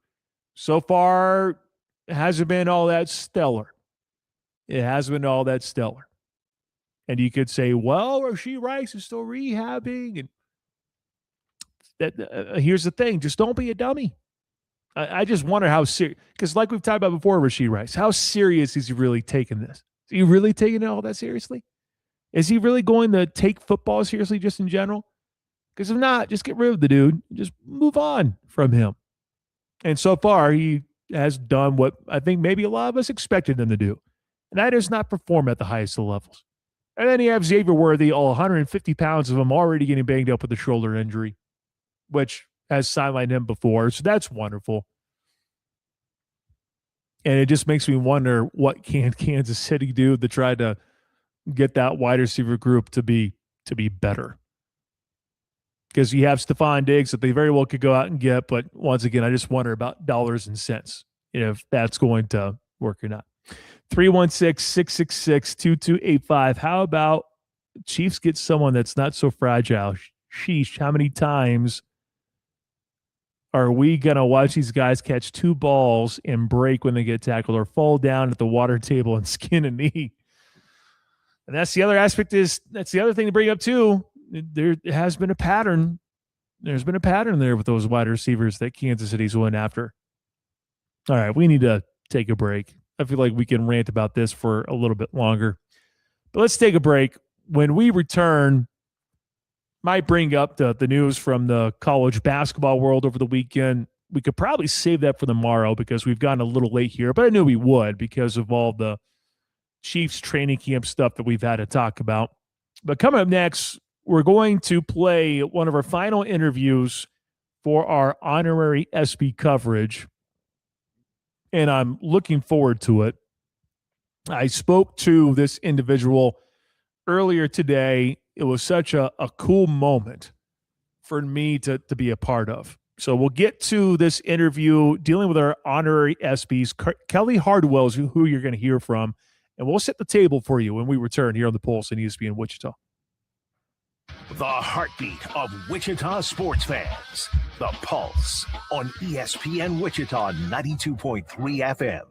S2: so far hasn't been all that stellar. It hasn't been all that stellar. And you could say, well, Rashee Rice is still rehabbing. And that here's the thing. Just don't be a dummy. I just wonder how serious, because like we've talked about before, Rashee Rice, how serious is he really taking this? Is he really taking it all that seriously? Is he really going to take football seriously just in general? Because if not, just get rid of the dude. Just move on from him. And so far, he has done what I think maybe a lot of us expected him to do. And that is not perform at the highest of levels. And then you have Xavier Worthy, all 150 pounds of him already getting banged up with a shoulder injury, which has sidelined him before. So that's wonderful. And it just makes me wonder, what can Kansas City do to try to get that wide receiver group to be better? Because you have Stephon Diggs that they very well could go out and get, but once again, I just wonder about dollars and cents, if that's going to work or not. 316-666-2285. How about Chiefs get someone that's not so fragile? Sheesh, how many times are we going to watch these guys catch 2 balls and break when they get tackled or fall down at the water table and skin a knee? And that's the other aspect that's the other thing to bring up too. There has been a pattern. There's been a pattern there with those wide receivers that Kansas City's went after. All right, we need to take a break. I feel like we can rant about this for a little bit longer. But let's take a break. When we return, might bring up the news from the college basketball world over the weekend. We could probably save that for tomorrow because we've gotten a little late here, but I knew we would because of all the Chiefs training camp stuff that we've had to talk about. But coming up next, we're going to play one of our final interviews for our honorary SB coverage, and I'm looking forward to it. I spoke to this individual earlier today. It was such a cool moment for me to be a part of. So we'll get to this interview dealing with our honorary SBs. Kelly Hardwell is who you're going to hear from, and we'll set the table for you when we return here on The Pulse in ESPN Wichita.
S1: The heartbeat of Wichita sports fans. The Pulse on ESPN Wichita 92.3 FM.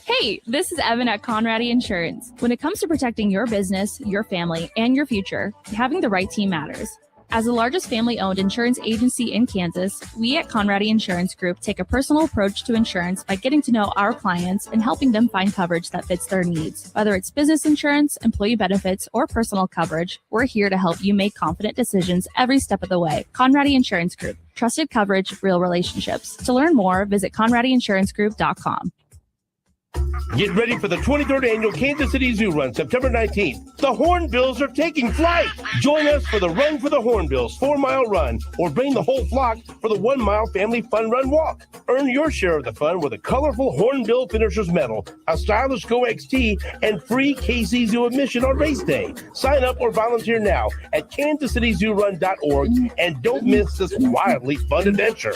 S4: Hey, this is Evan at Conradi Insurance. When it comes to protecting your business, your family, and your future, having the right team matters. As the largest family-owned insurance agency in Kansas, we at Conradi Insurance Group take a personal approach to insurance by getting to know our clients and helping them find coverage that fits their needs. Whether it's business insurance, employee benefits, or personal coverage, we're here to help you make confident decisions every step of the way. Conradi Insurance Group. Trusted coverage, real relationships. To learn more, visit ConradiInsuranceGroup.com.
S6: Get ready for the 23rd annual Kansas City Zoo Run, September 19th. The Hornbills are taking flight. Join us for the Run for the Hornbills 4-mile run, or bring the whole flock for the 1-mile family fun run walk. Earn your share of the fun with a colorful Hornbill Finisher's Medal, a stylish Go XT, and free KC Zoo admission on race day. Sign up or volunteer now at kansascityzoorun.org, and don't miss this wildly fun adventure.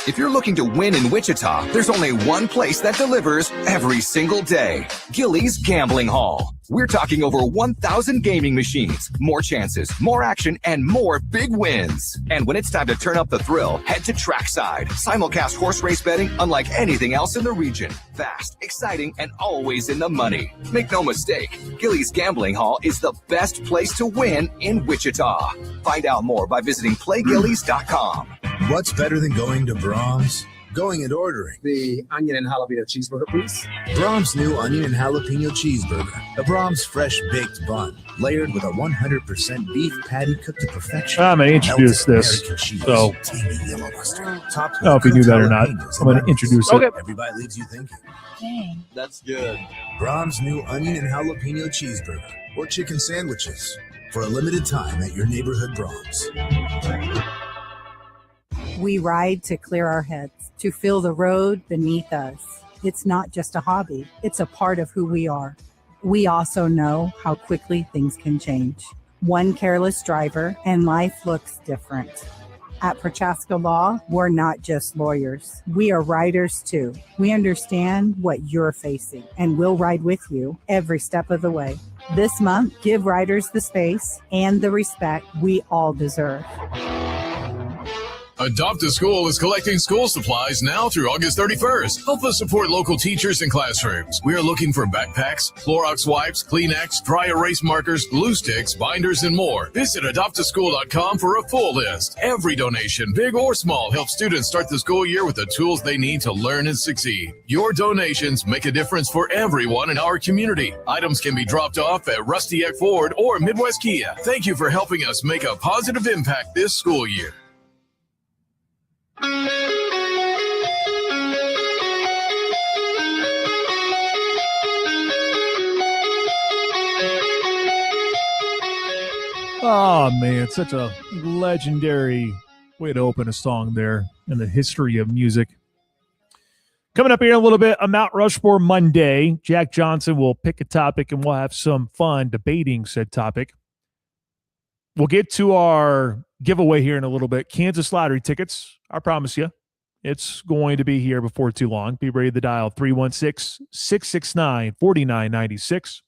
S12: If you're looking to win in Wichita, there's only one place that delivers every single day. Gilley's Gambling Hall. We're talking over 1,000 gaming machines, more chances, more action, and more big wins. And when it's time to turn up the thrill, head to Trackside. Simulcast horse race betting unlike anything else in the region. Fast, exciting, and always in the money. Make no mistake, Gilley's Gambling Hall is the best place to win in Wichita. Find out more by visiting playgillies.com.
S8: What's better than going to Brahms? Going and ordering.
S15: The onion and jalapeno cheeseburger, please.
S8: Brahms' new onion and jalapeno cheeseburger. A Brahms fresh baked bun, layered with a 100% beef patty cooked to perfection.
S2: I'm going to introduce this. So,
S8: tangy yellow mustard.
S2: I don't know if you knew that or not. I'm going to introduce it.
S8: Every bite leaves you thinking.
S15: Dang.
S8: That's good. Brahms' new onion and jalapeno cheeseburger, or chicken sandwiches, for a limited time at your neighborhood Brahms.
S16: We ride to clear our heads, to feel the road beneath us. It's not just a hobby, it's a part of who we are. We also know how quickly things can change. One careless driver and life looks different. At Prochaska Law, we're not just lawyers. We are riders too. We understand what you're facing, and we'll ride with you every step of the way. This month, give riders the space and the respect we all deserve.
S17: Adopt a School is collecting school supplies now through August 31st. Help us support local teachers and classrooms. We are looking for backpacks, Clorox wipes, Kleenex, dry erase markers, glue sticks, binders, and more. Visit adoptaschool.com for a full list. Every donation, big or small, helps students start the school year with the tools they need to learn and succeed. Your donations make a difference for everyone in our community. Items can be dropped off at Rusty Eck Ford or Midwest Kia. Thank you for helping us make a positive impact this school year.
S2: Oh, man, such a legendary way to open a song there in the history of music. Coming up here in a little bit, a Mount Rushmore Monday. Jack Johnson will pick a topic, and we'll have some fun debating said topic. We'll get to our giveaway here in a little bit. Kansas lottery tickets, I promise you. It's going to be here before too long. Be ready to dial 316-669-4996.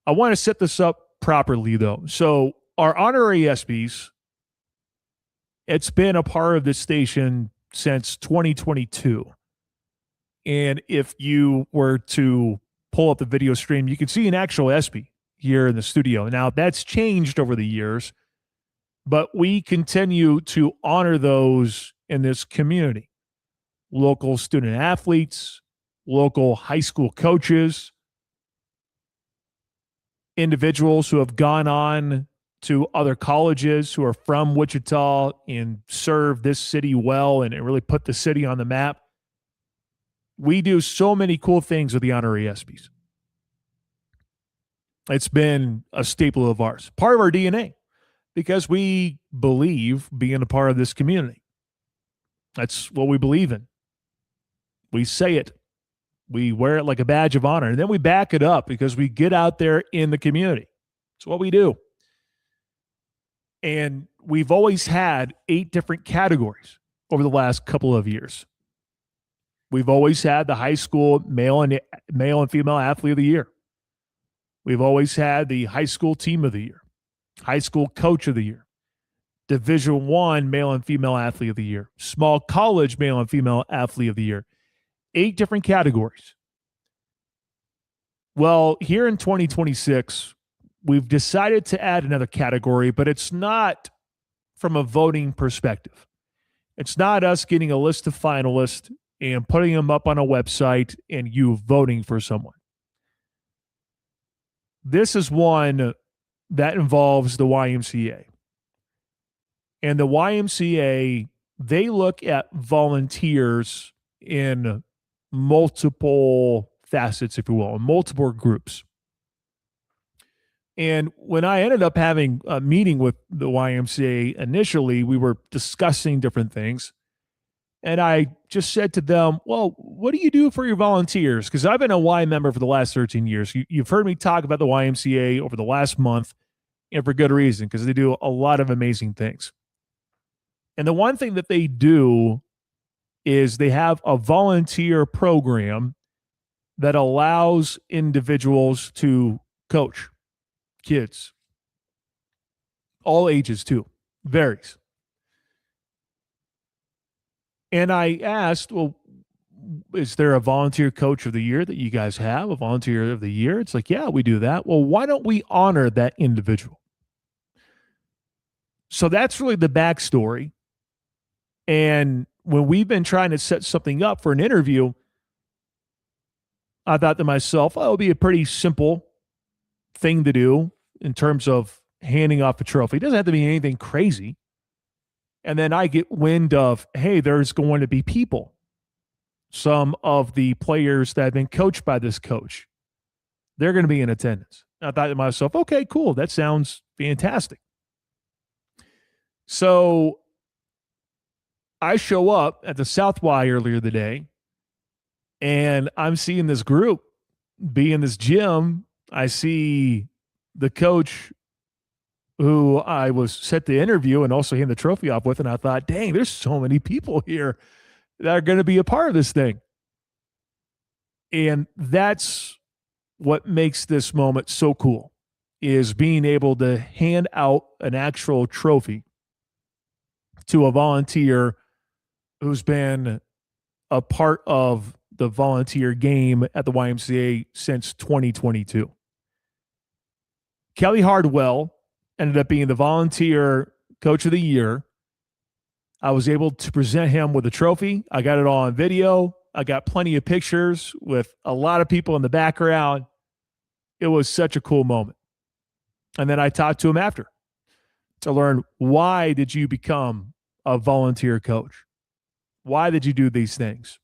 S2: I want to set this up properly, though. So our honorary ESPYs, it's been a part of this station since 2022. And if you were to pull up the video stream, you can see an actual ESPY here in the studio. Now, that's changed over the years, but we continue to honor those in this community. Local student athletes, local high school coaches, individuals who have gone on to other colleges who are from Wichita and serve this city well and really put the city on the map. We do so many cool things with the honorary ESPYs. It's been a staple of ours, part of our DNA, because we believe being a part of this community. That's what we believe in. We say it. We wear it like a badge of honor, and then we back it up because we get out there in the community. It's what we do. And we've always had 8 different categories over the last couple of years. We've always had the high school male and female athlete of the year. We've always had the high school team of the year, high school coach of the year, Division I male and female athlete of the year, small college male and female athlete of the year. 8 different categories. Well, here in 2026, we've decided to add another category, but it's not from a voting perspective. It's not us getting a list of finalists and putting them up on a website and you voting for someone. This is one that involves the YMCA. And the YMCA, they look at volunteers in multiple facets, if you will, in multiple groups. And when I ended up having a meeting with the YMCA initially, we were discussing different things. And I just said to them, well, what do you do for your volunteers? Because I've been a Y member for the last 13 years. You've heard me talk about the YMCA over the last month, and for good reason, because they do a lot of amazing things. And the one thing that they do is they have a volunteer program that allows individuals to coach kids, all ages too, varies. And I asked, well, is there a volunteer coach of the year that you guys have, a volunteer of the year? It's like, yeah, we do that. Well, why don't we honor that individual? So that's really the backstory. And when we've been trying to set something up for an interview, I thought to myself, oh, it would be a pretty simple thing to do in terms of handing off a trophy. It doesn't have to be anything crazy. And then I get wind of, hey, there's going to be people, some of the players that have been coached by this coach, they're going to be in attendance. I thought to myself, okay, cool. That sounds fantastic. So I show up at the South Y earlier today, and I'm seeing this group be in this gym. I see the coach who I was set to interview and also hand the trophy off with, and I thought, dang, there's so many people here that are going to be a part of this thing. And that's what makes this moment so cool, is being able to hand out an actual trophy to a volunteer who's been a part of the volunteer game at the YMCA since 2022. Kelly Hardwell ended up being the volunteer coach of the year. I was able to present him with a trophy. I got it all on video. I got plenty of pictures with a lot of people in the background. It was such a cool moment. And then I talked to him after to learn, why did you become a volunteer coach? Why did you do these things?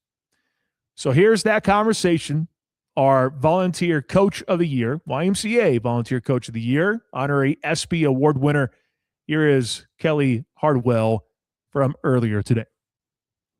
S2: So here's that conversation. Our volunteer coach of the year, YMCA volunteer coach of the year, honorary ESPY award winner. Here is Kelly Hardwell from earlier today.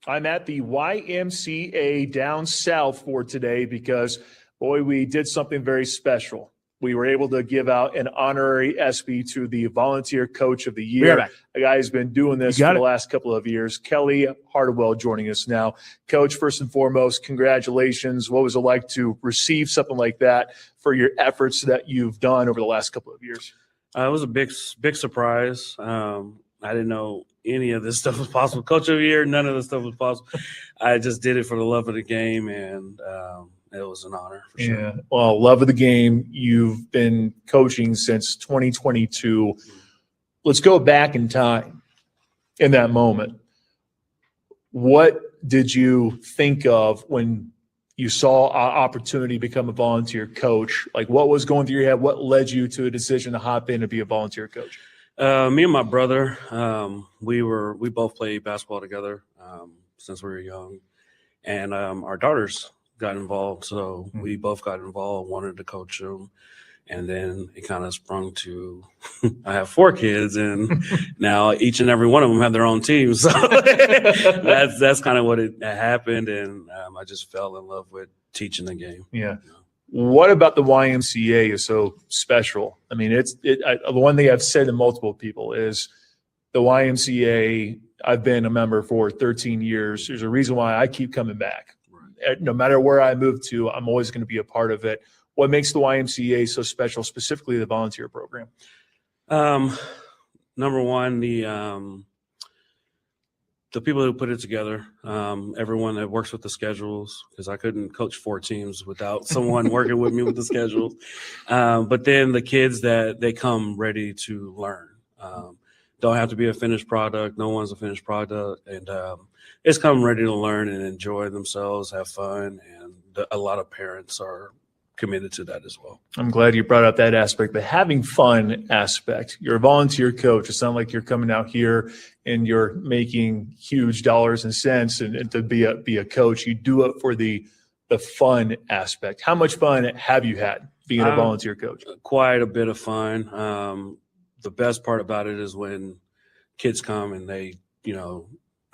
S2: I'm at the YMCA down south for today because, boy, we did something very special. We were able to give out an honorary ESPY to the volunteer coach of the year. A guy who's been doing this for the last couple of years. Kelly Hardwell joining us now. Coach, first and foremost, congratulations. What was it like to receive something like that for your efforts that you've done over the last couple of years?
S3: It was a big surprise. I didn't know any of this stuff was possible. Coach of the year, none of this stuff was possible. I just did it for the love of the game, and it was an honor for sure.
S2: Yeah. Well, love of the game. You've been coaching since 2022. Let's go back in time in that moment. What did you think of when you saw an opportunity to become a volunteer coach? Like, what was going through your head? What led you to a decision to hop in and be a volunteer coach?
S3: Me and my brother, we both played basketball together since we were young, and our daughters got involved, so we both got involved, wanted to coach them, and then it kind of sprung to I have 4 kids, and now each and every one of them have their own team, so that's kind of what it happened, and I just fell in love with teaching the game.
S2: Yeah. What about the YMCA is so special? I mean, the one thing I've said to multiple people is the YMCA, I've been a member for 13 years. There's a reason why I keep coming back. No matter where I move to, I'm always going to be a part of it. What makes the YMCA so special, specifically the volunteer program?
S3: Number one, the people who put it together, everyone that works with the schedules, because I couldn't coach 4 teams without someone working with me with the schedules. But then the kids that they come ready to learn. Don't have to be a finished product. No one's a finished product. And it's come ready to learn and enjoy themselves, have fun. And a lot of parents are committed to that as well.
S2: I'm glad you brought up that aspect, the having fun aspect. You're a volunteer coach. It's not like you're coming out here and you're making huge dollars and cents and to be a coach. You do it for the fun aspect. How much fun have you had being a volunteer coach?
S3: Quite a bit of fun. The best part about it is when kids come and they,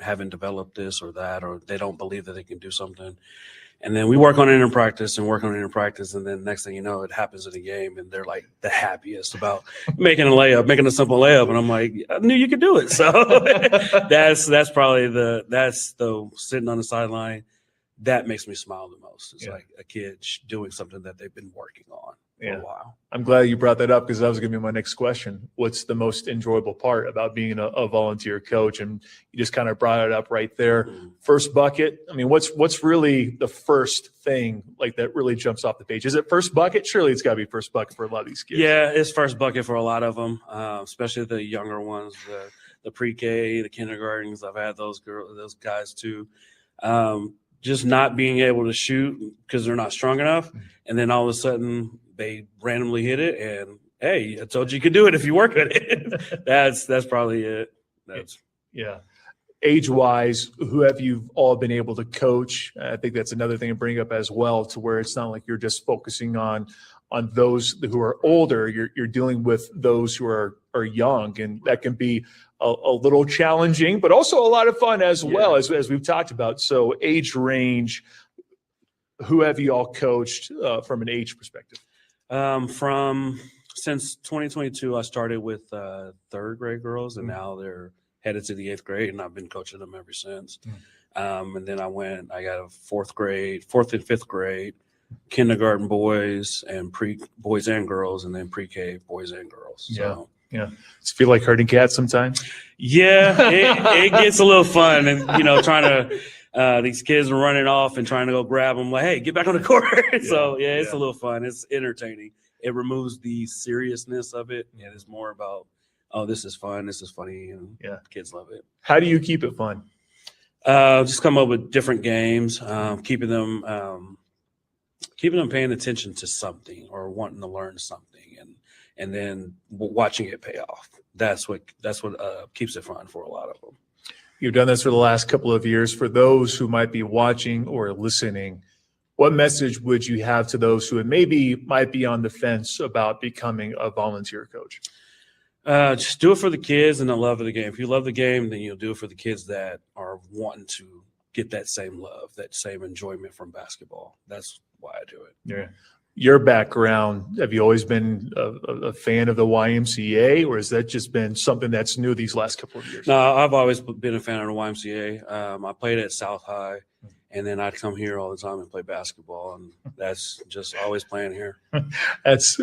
S3: haven't developed this or that, or they don't believe that they can do something. And then we work on it in practice. And then next thing you know, it happens in a game and they're like the happiest about making a simple layup. And I'm like, I knew you could do it. So that's probably the sitting on the sideline. That makes me smile the most. It's like a kid doing something that they've been working on for a while.
S2: I'm glad you brought that up because that was going to be my next question. What's the most enjoyable part about being a volunteer coach? And you just kind of brought it up right there.
S3: Mm-hmm.
S2: First bucket. I mean, what's really the first thing like that really jumps off the page? Is it first bucket? Surely it's got to be first bucket for a lot of these kids.
S3: Yeah, it's first bucket for a lot of them, especially the younger ones, the pre-K, the kindergartens. I've had those guys too. Just not being able to shoot because they're not strong enough. And then all of a sudden they randomly hit it and, hey, I told you could do it if you work at it. That's probably it.
S2: Age-wise, who have you all been able to coach? I think that's another thing to bring up as well, to where it's not like you're just focusing on those who are older. You're dealing with those who are young, and that can be a little challenging, but also a lot of fun as well, as we've talked about. So age range, who have you all coached from an age perspective?
S3: Since 2022, I started with third grade girls, and now they're headed to the 8th grade, and I've been coaching them ever since. And then I got a 4th and 5th grade, kindergarten boys and boys and girls, and then pre-K boys and girls. So.
S2: Yeah. Does it feel like herding cats sometimes?
S3: Yeah, it gets a little fun, and trying to these kids are running off and trying to go grab them. Like, hey, get back on the court. So it's a little fun. It's entertaining. It removes the seriousness of it, and it's more about, oh, this is fun, this is funny, and kids love it.
S2: How do you keep it fun?
S3: Just come up with different games, keeping them paying attention to something or wanting to learn something, and then watching it pay off. That's what keeps it fun for a lot of them.
S2: You've done this for the last couple of years. For those who might be watching or listening, what message would you have to those who might be on the fence about becoming a volunteer coach?
S3: Just do it for the kids and the love of the game. If you love the game, then you'll do it for the kids that are wanting to get that same love, that same enjoyment from basketball. That's why I do it.
S2: Yeah. Your background, have you always been a fan of the YMCA, or has that just been something that's new these last couple of years?
S3: No, I've always been a fan of the YMCA. I played at South High, and then I'd come here all the time and play basketball, and that's just always playing here.
S2: It's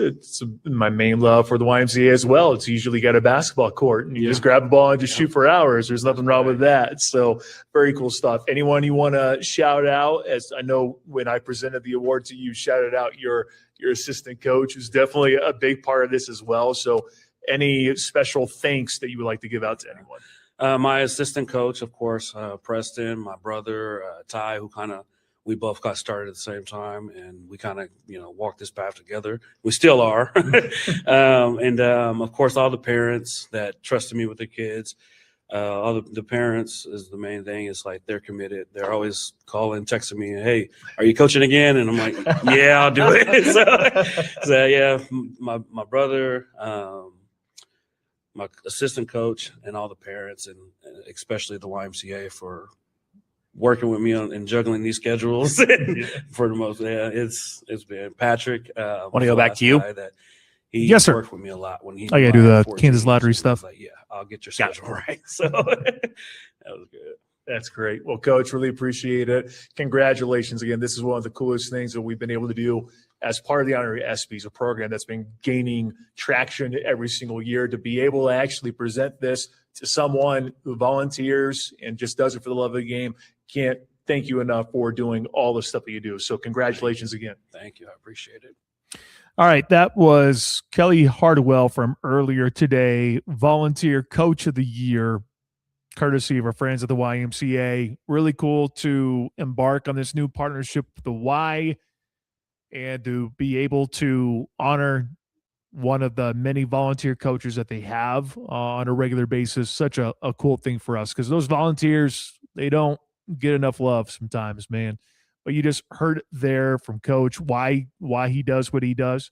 S2: my main love for the YMCA as well. It's usually got a basketball court, and you just grab a ball and just shoot for hours. There's nothing wrong with that. So very cool stuff. Anyone you want to shout out? As I know, when I presented the award to you, shouted out your assistant coach, who's definitely a big part of this as well. So any special thanks that you would like to give out to anyone?
S3: My assistant coach, of course, Preston, my brother, Ty, we both got started at the same time, and we kind of, walked this path together. We still are. And of course, all the parents that trusted me with the kids. All the parents is the main thing. It's like they're committed. They're always calling, texting me, hey, are you coaching again? And I'm like, yeah, I'll do it. So yeah, my brother, my assistant coach, and all the parents, and especially the YMCA for working with me and juggling these schedules for the most. Yeah, it's been Patrick.
S2: Want to go back to you?
S3: He
S2: yes, sir.
S3: Worked with me a lot when he.
S2: Oh yeah, do the Kansas lottery stuff.
S3: Like, yeah, I'll get your schedule right. So that was good.
S2: That's great. Well, Coach, really appreciate it. Congratulations again. This is one of the coolest things that we've been able to do as part of the Honorary ESPYs, a program that's been gaining traction every single year. To be able to actually present this to someone who volunteers and just does it for the love of the game, can't thank you enough for doing all the stuff that you do. So congratulations again.
S3: Thank you. I appreciate it.
S2: All right, that was Kelly Hardwell from earlier today, Volunteer Coach of the Year, courtesy of our friends at the YMCA. Really cool to embark on this new partnership with the Y and to be able to honor one of the many volunteer coaches that they have on a regular basis, such a cool thing for us, because those volunteers, they don't get enough love sometimes, man. But you just heard there from Coach why he does what he does.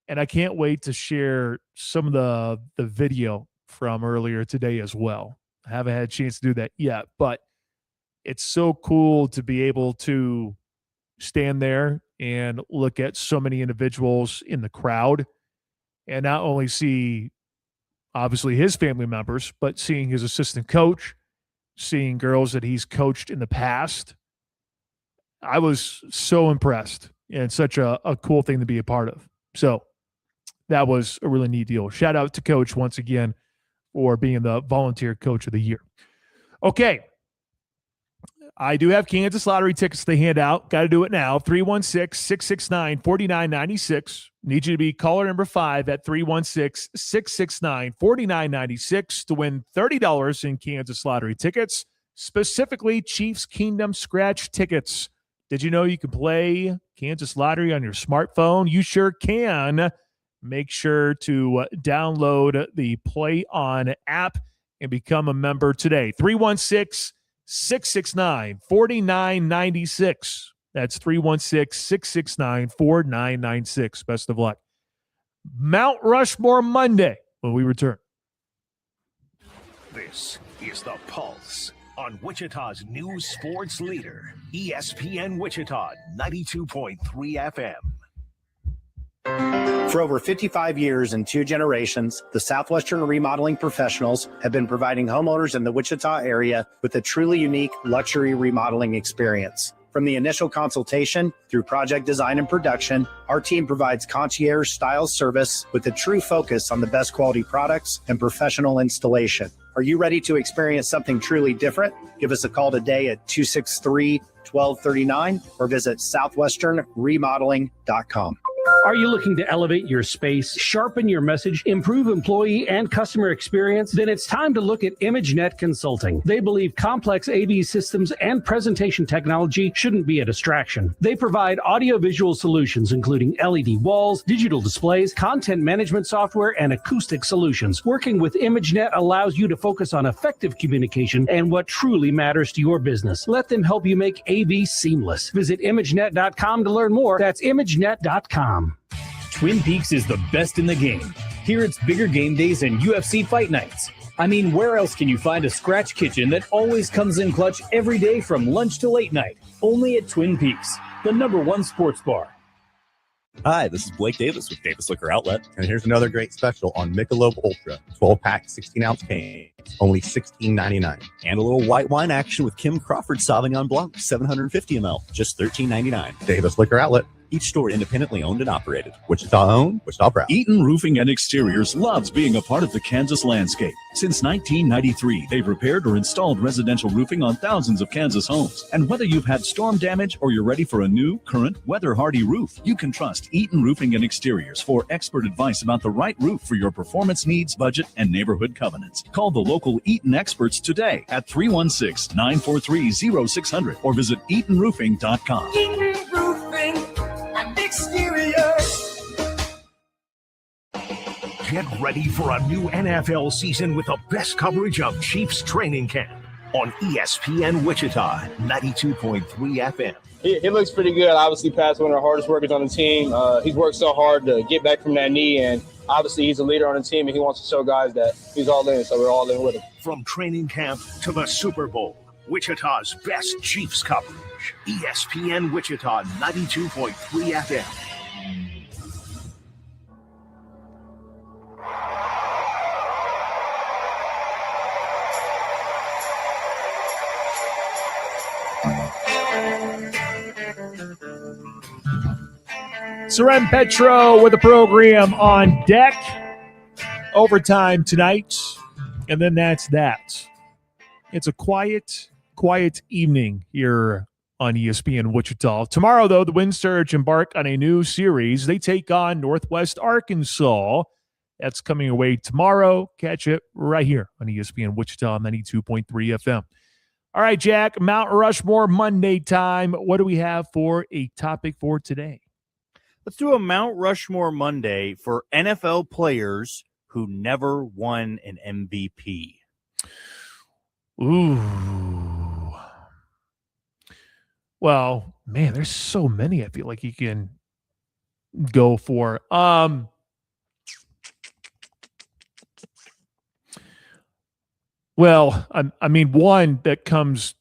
S2: And I can't wait to share some of the video from earlier today as well. I haven't had a chance to do that yet, but it's so cool to be able to stand there and look at so many individuals in the crowd and not only see, obviously, his family members, but seeing his assistant coach, seeing girls that he's coached in the past. I was so impressed, and such a cool thing to be a part of. So that was a really neat deal. Shout out to Coach once again for being the volunteer coach of the year. Okay. I do have Kansas lottery tickets to hand out. Got to do it now. 316-669-4996. Need you to be caller number 5 at 316-669-4996 to win $30 in Kansas lottery tickets, specifically Chiefs Kingdom Scratch tickets. Did you know you can play Kansas lottery on your smartphone? You sure can. Make sure to download the Play On app and become a member today. 316-669-4996. That's 316-669-4996. Best of luck. Mount Rushmore Monday when we return.
S1: This is The Pulse on Wichita's new sports leader, ESPN Wichita 92.3 FM.
S5: For over 55 years and 2 generations, the Southwestern Remodeling Professionals have been providing homeowners in the Wichita area with a truly unique luxury remodeling experience. From the initial consultation through project design and production, our team provides concierge-style service with a true focus on the best quality products and professional installation. Are you ready to experience something truly different? Give us a call today at 263-1239 or visit southwesternremodeling.com.
S7: Are you looking to elevate your space, sharpen your message, improve employee and customer experience? Then it's time to look at ImageNet Consulting. They believe complex AV systems and presentation technology shouldn't be a distraction. They provide audiovisual solutions, including LED walls, digital displays, content management software, and acoustic solutions. Working with ImageNet allows you to focus on effective communication and what truly matters to your business. Let them help you make AV seamless. Visit ImageNet.com to learn more. That's ImageNet.com.
S18: Twin Peaks is the best in the game. Here it's bigger game days and UFC fight nights. I mean, where else can you find a scratch kitchen that always comes in clutch every day from lunch to late night? Only at Twin Peaks, the #1 sports bar.
S19: Hi, this is Blake Davis with Davis Liquor Outlet, and here's another great special on Michelob Ultra, 12-pack, 16-ounce cans, only $16.99. And a little white wine action with Kim Crawford Sauvignon Blanc, 750 ml, just $13.99. Davis Liquor Outlet. Each store independently owned and operated. Wichita owned, Wichita proud.
S20: Eaton Roofing and Exteriors loves being a part of the Kansas landscape. Since 1993, they've repaired or installed residential roofing on thousands of Kansas homes. And whether you've had storm damage or you're ready for a new, current, weather-hardy roof, you can trust Eaton Roofing and Exteriors for expert advice about the right roof for your performance needs, budget, and neighborhood covenants. Call the local Eaton experts today at 316-943-0600 or visit EatonRoofing.com.
S11: Eaton Roofing and Exteriors.
S1: Get ready for a new NFL season with the best coverage of Chiefs training camp on ESPN Wichita 92.3 FM.
S21: He looks pretty good. Obviously, Pat's one of the hardest workers on the team. He's worked so hard to get back from that knee, and obviously he's a leader on the team, and he wants to show guys that he's all in, so we're all in with him.
S1: From training camp to the Super Bowl, Wichita's best Chiefs coverage. ESPN Wichita 92.3 FM.
S2: Seren Petro with the program on deck. Overtime tonight. And then that's that. It's a quiet evening here on ESPN Wichita. Tomorrow, though, the Wind Surge embark on a new series. They take on Northwest Arkansas. That's coming away tomorrow. Catch it right here on ESPN Wichita 92.3 FM. All right, Jack, Mount Rushmore Monday time. What do we have for a topic for today?
S13: Let's do a Mount Rushmore Monday for NFL players who never won an MVP.
S2: Ooh. Well, man, there's so many I feel like you can go for. Well, I mean, one that comes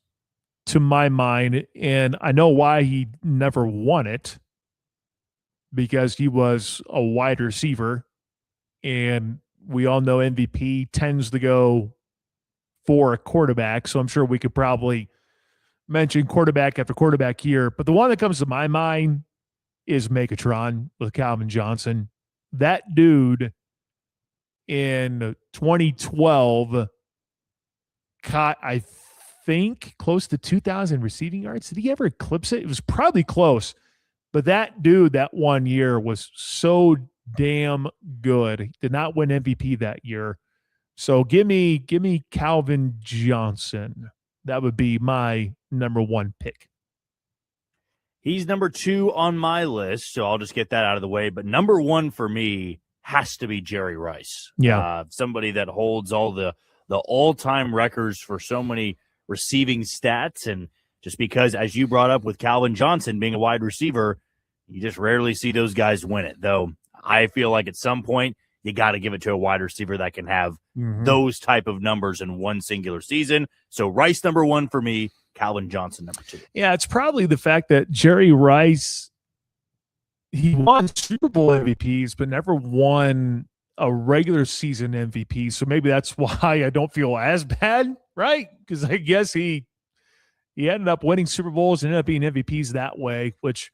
S2: to my mind, and I know why he never won it, because he was a wide receiver, and we all know MVP tends to go for a quarterback, so I'm sure we could probably mention quarterback after quarterback here. But the one that comes to my mind is Megatron with Calvin Johnson. That dude in 2012 caught, I think, close to 2,000 receiving yards. Did he ever eclipse it? It was probably close. But that dude that 1 year was so damn good. He did not win MVP that year. So give me Calvin Johnson. That would be my number one pick.
S13: He's number 2 on my list, so I'll just get that out of the way. But number 1 for me has to be Jerry Rice.
S2: Yeah.
S13: Somebody that holds all the all-time records for so many receiving stats. And just because, as you brought up with Calvin Johnson being a wide receiver, you just rarely see those guys win it. Though I feel like at some point you got to give it to a wide receiver that can have those type of numbers in one singular season. So Rice number 1 for me, Calvin Johnson number 2.
S2: Yeah, it's probably the fact that Jerry Rice, he won Super Bowl MVPs, but never won a regular season MVP. So maybe that's why I don't feel as bad, right? Because I guess he ended up winning Super Bowls and ended up being MVPs that way, which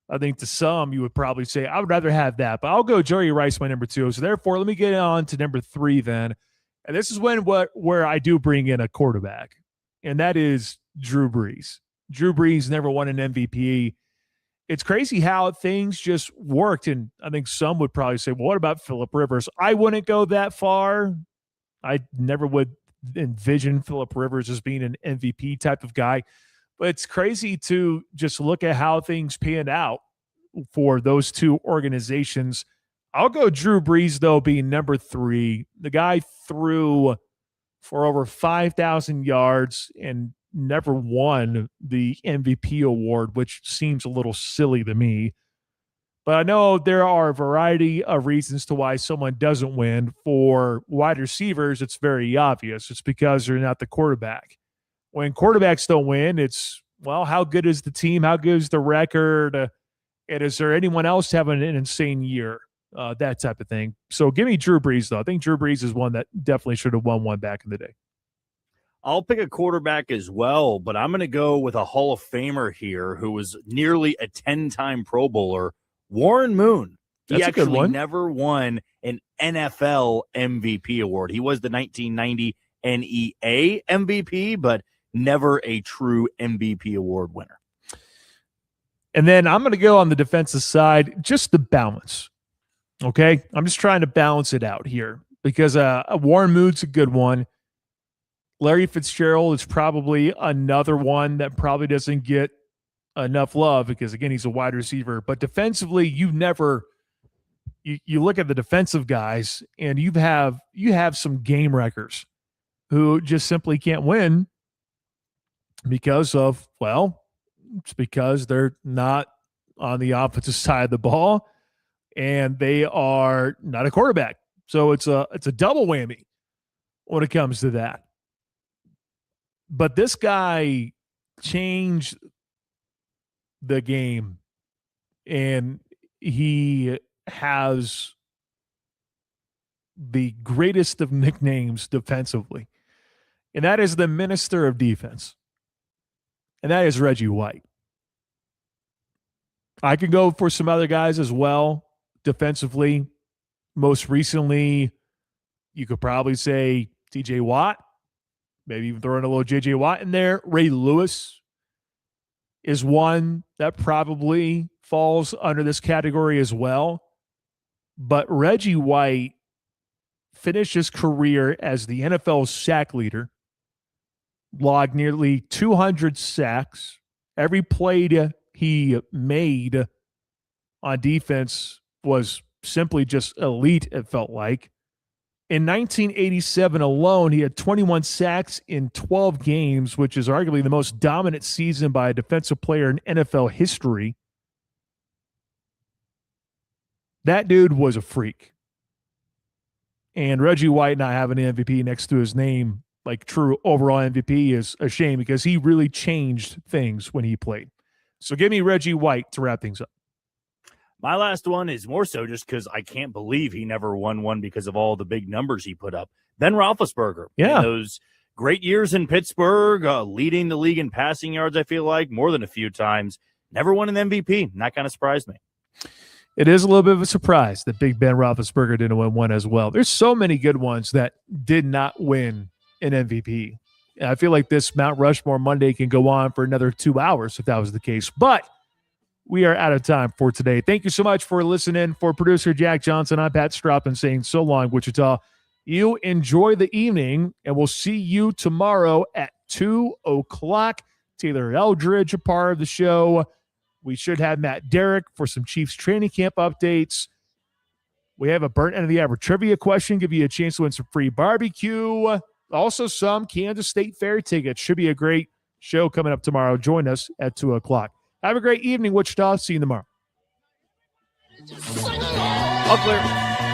S2: I think to some you would probably say, I would rather have that. But I'll go Jerry Rice, my number 2. So therefore, let me get on to number 3 then. And this is where I do bring in a quarterback, and that is Drew Brees. Drew Brees never won an MVP. It's crazy how things just worked. And I think some would probably say, well, what about Phillip Rivers? I wouldn't go that far. I never would envision Phillip Rivers as being an MVP type of guy. But it's crazy to just look at how things panned out for those two organizations. I'll go Drew Brees, though, being number 3. The guy threw for over 5,000 yards and never won the MVP award, which seems a little silly to me. But I know there are a variety of reasons to why someone doesn't win. For wide receivers, it's very obvious. It's because they're not the quarterback. When quarterbacks don't win, it's, well, how good is the team? How good is the record? And is there anyone else having an insane year? That type of thing. So give me Drew Brees, though. I think Drew Brees is one that definitely should have won one back in the day.
S13: I'll pick a quarterback as well, but I'm going to go with a Hall of Famer here who was nearly a 10-time Pro Bowler, Warren Moon. He actually never won an NFL MVP award. He was the 1990 NEA MVP, but never a true MVP award winner.
S2: And then I'm going to go on the defensive side, just the balance. Okay? I'm just trying to balance it out here because Warren Moon's a good one. Larry Fitzgerald is probably another one that probably doesn't get enough love because, again, he's a wide receiver. But defensively, you look at the defensive guys and you have some game wreckers who just simply can't win because of, well, it's because they're not on the offensive side of the ball and they are not a quarterback. So it's a double whammy when it comes to that. But this guy changed the game, and he has the greatest of nicknames defensively, and that is the Minister of Defense, and that is Reggie White. I could go for some other guys as well defensively. Most recently, you could probably say TJ Watt. Maybe even throwing a little J.J. Watt in there. Ray Lewis is one that probably falls under this category as well. But Reggie White finished his career as the NFL sack leader, logged nearly 200 sacks. Every play he made on defense was simply just elite, it felt like. In 1987 alone, he had 21 sacks in 12 games, which is arguably the most dominant season by a defensive player in NFL history. That dude was a freak. And Reggie White not having an MVP next to his name, like true overall MVP, is a shame because he really changed things when he played. So give me Reggie White to wrap things up.
S13: My last one is more so just because I can't believe he never won one because of all the big numbers he put up. Ben Roethlisberger.
S2: Yeah.
S13: In those great years in Pittsburgh, leading the league in passing yards, I feel like, more than a few times. Never won an MVP. And that kind of surprised me.
S2: It is a little bit of a surprise that Big Ben Roethlisberger didn't win one as well. There's so many good ones that did not win an MVP. I feel like this Mount Rushmore Monday can go on for another 2 hours if that was the case. But we are out of time for today. Thank you so much for listening. For producer Jack Johnson, I'm Pat Strathman saying so long, Wichita. You enjoy the evening, and we'll see you tomorrow at 2 o'clock. Taylor Eldridge, a part of the show. We should have Matt Derrick for some Chiefs training camp updates. We have a burnt end of the hour trivia question, give you a chance to win some free barbecue. Also, some Kansas State Fair tickets. Should be a great show coming up tomorrow. Join us at 2 o'clock. Have a great evening, Wichita. See you tomorrow.
S13: All clear.